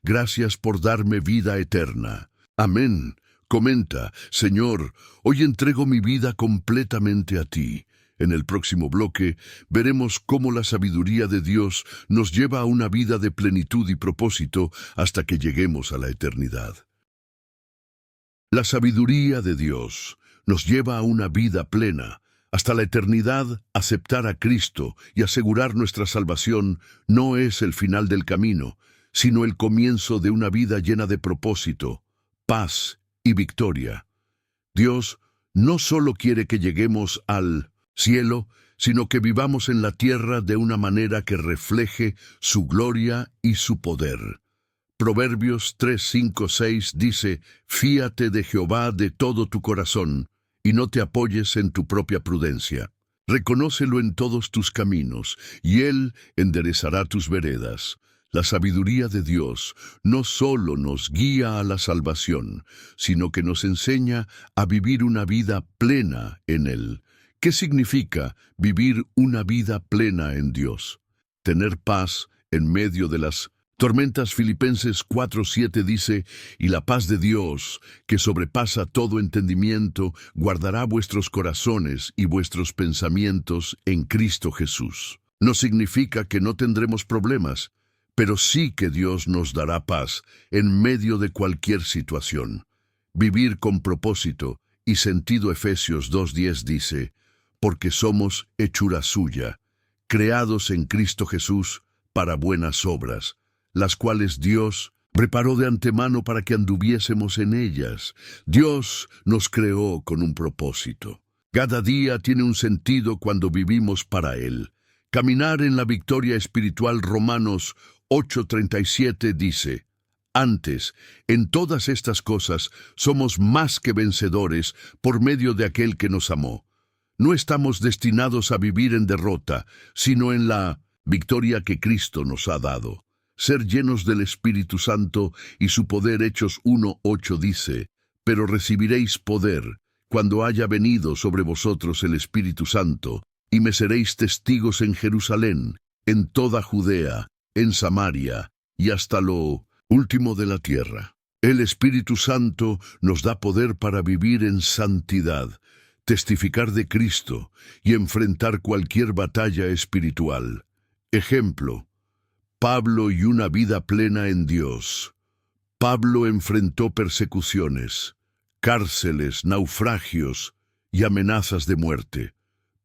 Gracias por darme vida eterna. Amén. Comenta, Señor, hoy entrego mi vida completamente a ti. En el próximo bloque veremos cómo la sabiduría de Dios nos lleva a una vida de plenitud y propósito hasta que lleguemos a la eternidad. La sabiduría de Dios nos lleva a una vida plena. Hasta la eternidad, aceptar a Cristo y asegurar nuestra salvación no es el final del camino, sino el comienzo de una vida llena de propósito, paz y victoria. Dios no solo quiere que lleguemos al cielo, sino que vivamos en la tierra de una manera que refleje su gloria y su poder. Proverbios 3:5-6 dice, fíate de Jehová de todo tu corazón, y no te apoyes en tu propia prudencia. Reconócelo en todos tus caminos, y Él enderezará tus veredas. La sabiduría de Dios no solo nos guía a la salvación, sino que nos enseña a vivir una vida plena en Él. ¿Qué significa vivir una vida plena en Dios? Tener paz en medio de las tormentas. Filipenses 4:7 dice, y la paz de Dios, que sobrepasa todo entendimiento, guardará vuestros corazones y vuestros pensamientos en Cristo Jesús. No significa que no tendremos problemas, pero sí que Dios nos dará paz en medio de cualquier situación. Vivir con propósito y sentido. Efesios 2:10 dice, porque somos hechura suya, creados en Cristo Jesús para buenas obras, las cuales Dios preparó de antemano para que anduviésemos en ellas. Dios nos creó con un propósito. Cada día tiene un sentido cuando vivimos para Él. Caminar en la victoria espiritual. Romanos 8:37 dice, antes, en todas estas cosas, somos más que vencedores por medio de aquel que nos amó. No estamos destinados a vivir en derrota, sino en la victoria que Cristo nos ha dado. Ser llenos del Espíritu Santo y su poder. Hechos 1:8 dice, pero recibiréis poder cuando haya venido sobre vosotros el Espíritu Santo, y me seréis testigos en Jerusalén, en toda Judea, en Samaria y hasta lo último de la tierra. El Espíritu Santo nos da poder para vivir en santidad, testificar de Cristo y enfrentar cualquier batalla espiritual. Ejemplo, Pablo y una vida plena en Dios. Pablo enfrentó persecuciones, cárceles, naufragios y amenazas de muerte,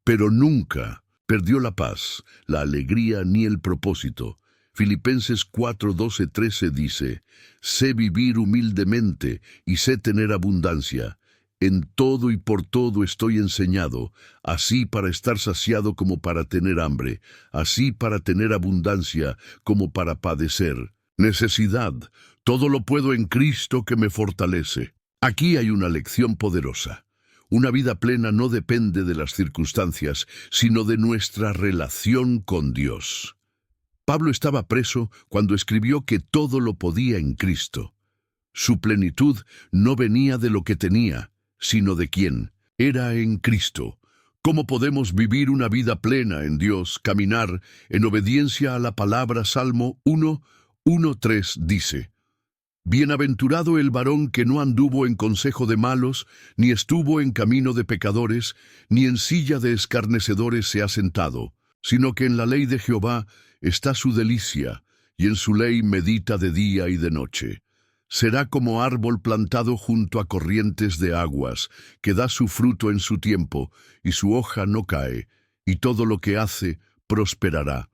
pero nunca perdió la paz, la alegría ni el propósito. Filipenses 4:12-13 dice, sé vivir humildemente y sé tener abundancia. En todo y por todo estoy enseñado, así para estar saciado como para tener hambre, así para tener abundancia como para padecer necesidad. Todo lo puedo en Cristo que me fortalece. Aquí hay una lección poderosa. Una vida plena no depende de las circunstancias, sino de nuestra relación con Dios. Pablo estaba preso cuando escribió que todo lo podía en Cristo. Su plenitud no venía de lo que tenía, sino de quién era en Cristo. ¿Cómo podemos vivir una vida plena en Dios? Caminar en obediencia a la palabra. Salmo 1:1-3 dice, Bienaventurado el varón que no anduvo en consejo de malos, ni estuvo en camino de pecadores, ni en silla de escarnecedores se ha sentado, sino que en la ley de Jehová está su delicia, y en su ley medita de día y de noche. Será como árbol plantado junto a corrientes de aguas, que da su fruto en su tiempo, y su hoja no cae, y todo lo que hace prosperará.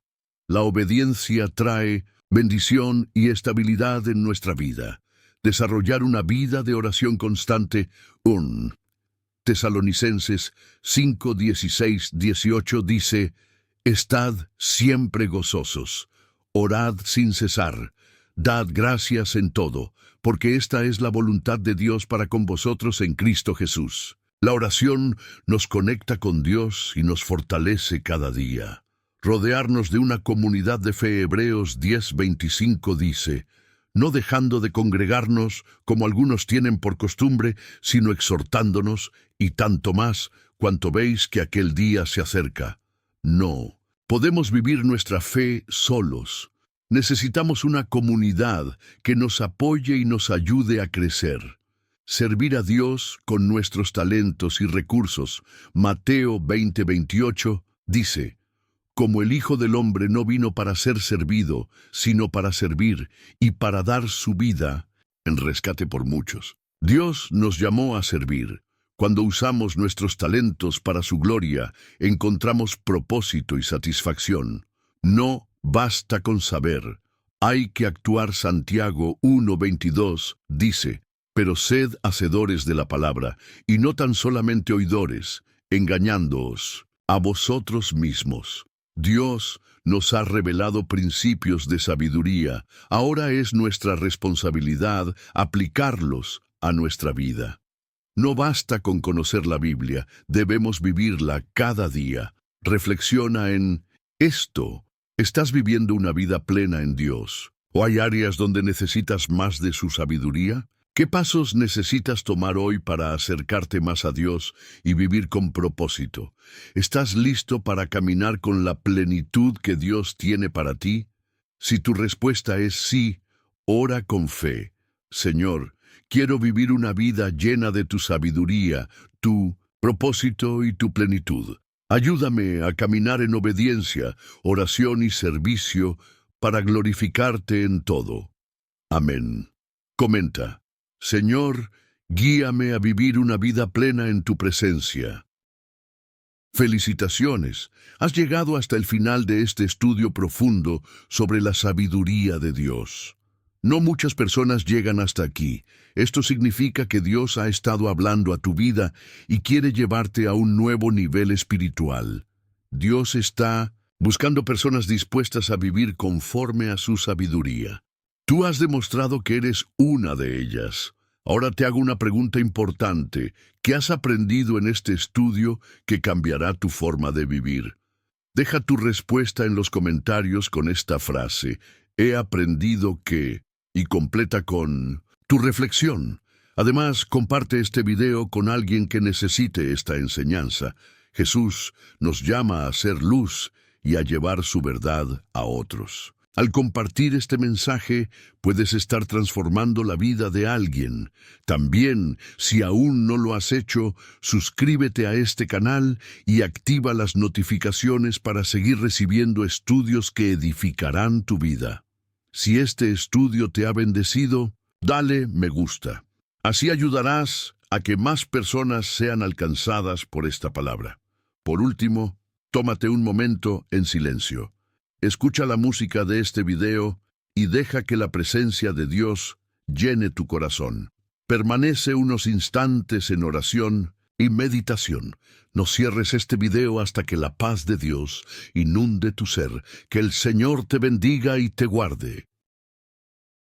La obediencia trae bendición y estabilidad en nuestra vida. Desarrollar una vida de oración constante. 1 Tesalonicenses 5, 16, 18 dice: Estad siempre gozosos, orad sin cesar, dad gracias en todo, porque esta es la voluntad de Dios para con vosotros en Cristo Jesús. La oración nos conecta con Dios y nos fortalece cada día. Rodearnos de una comunidad de fe. Hebreos 10:25 dice: no dejando de congregarnos, como algunos tienen por costumbre, sino exhortándonos, y tanto más, cuanto veis que aquel día se acerca. No, podemos vivir nuestra fe solos. Necesitamos una comunidad que nos apoye y nos ayude a crecer. Servir a Dios con nuestros talentos y recursos. Mateo 20:28 dice: como el Hijo del Hombre no vino para ser servido, sino para servir y para dar su vida en rescate por muchos. Dios nos llamó a servir. Cuando usamos nuestros talentos para su gloria, encontramos propósito y satisfacción. No basta con saber, hay que actuar. Santiago 1:22 dice: pero sed hacedores de la palabra, y no tan solamente oidores, engañándoos a vosotros mismos. Dios nos ha revelado principios de sabiduría. Ahora es nuestra responsabilidad aplicarlos a nuestra vida. No basta con conocer la Biblia, debemos vivirla cada día. Reflexiona en esto. ¿Estás viviendo una vida plena en Dios? ¿O hay áreas donde necesitas más de su sabiduría? ¿Qué pasos necesitas tomar hoy para acercarte más a Dios y vivir con propósito? ¿Estás listo para caminar con la plenitud que Dios tiene para ti? Si tu respuesta es sí, ora con fe. Señor, quiero vivir una vida llena de tu sabiduría, tu propósito y tu plenitud. Ayúdame a caminar en obediencia, oración y servicio para glorificarte en todo. Amén. Comenta: Señor, guíame a vivir una vida plena en tu presencia. Felicitaciones, has llegado hasta el final de este estudio profundo sobre la sabiduría de Dios. No muchas personas llegan hasta aquí. Esto significa que Dios ha estado hablando a tu vida y quiere llevarte a un nuevo nivel espiritual. Dios está buscando personas dispuestas a vivir conforme a su sabiduría. Tú has demostrado que eres una de ellas. Ahora te hago una pregunta importante. ¿Qué has aprendido en este estudio que cambiará tu forma de vivir? Deja tu respuesta en los comentarios con esta frase: he aprendido que, y completa con tu reflexión. Además, comparte este video con alguien que necesite esta enseñanza. Jesús nos llama a ser luz y a llevar su verdad a otros. Al compartir este mensaje, puedes estar transformando la vida de alguien. También, si aún no lo has hecho, suscríbete a este canal y activa las notificaciones para seguir recibiendo estudios que edificarán tu vida. Si este estudio te ha bendecido, dale me gusta. Así ayudarás a que más personas sean alcanzadas por esta palabra. Por último, tómate un momento en silencio. Escucha la música de este video y deja que la presencia de Dios llene tu corazón. Permanece unos instantes en oración y meditación. No cierres este video hasta que la paz de Dios inunde tu ser. Que el Señor te bendiga y te guarde.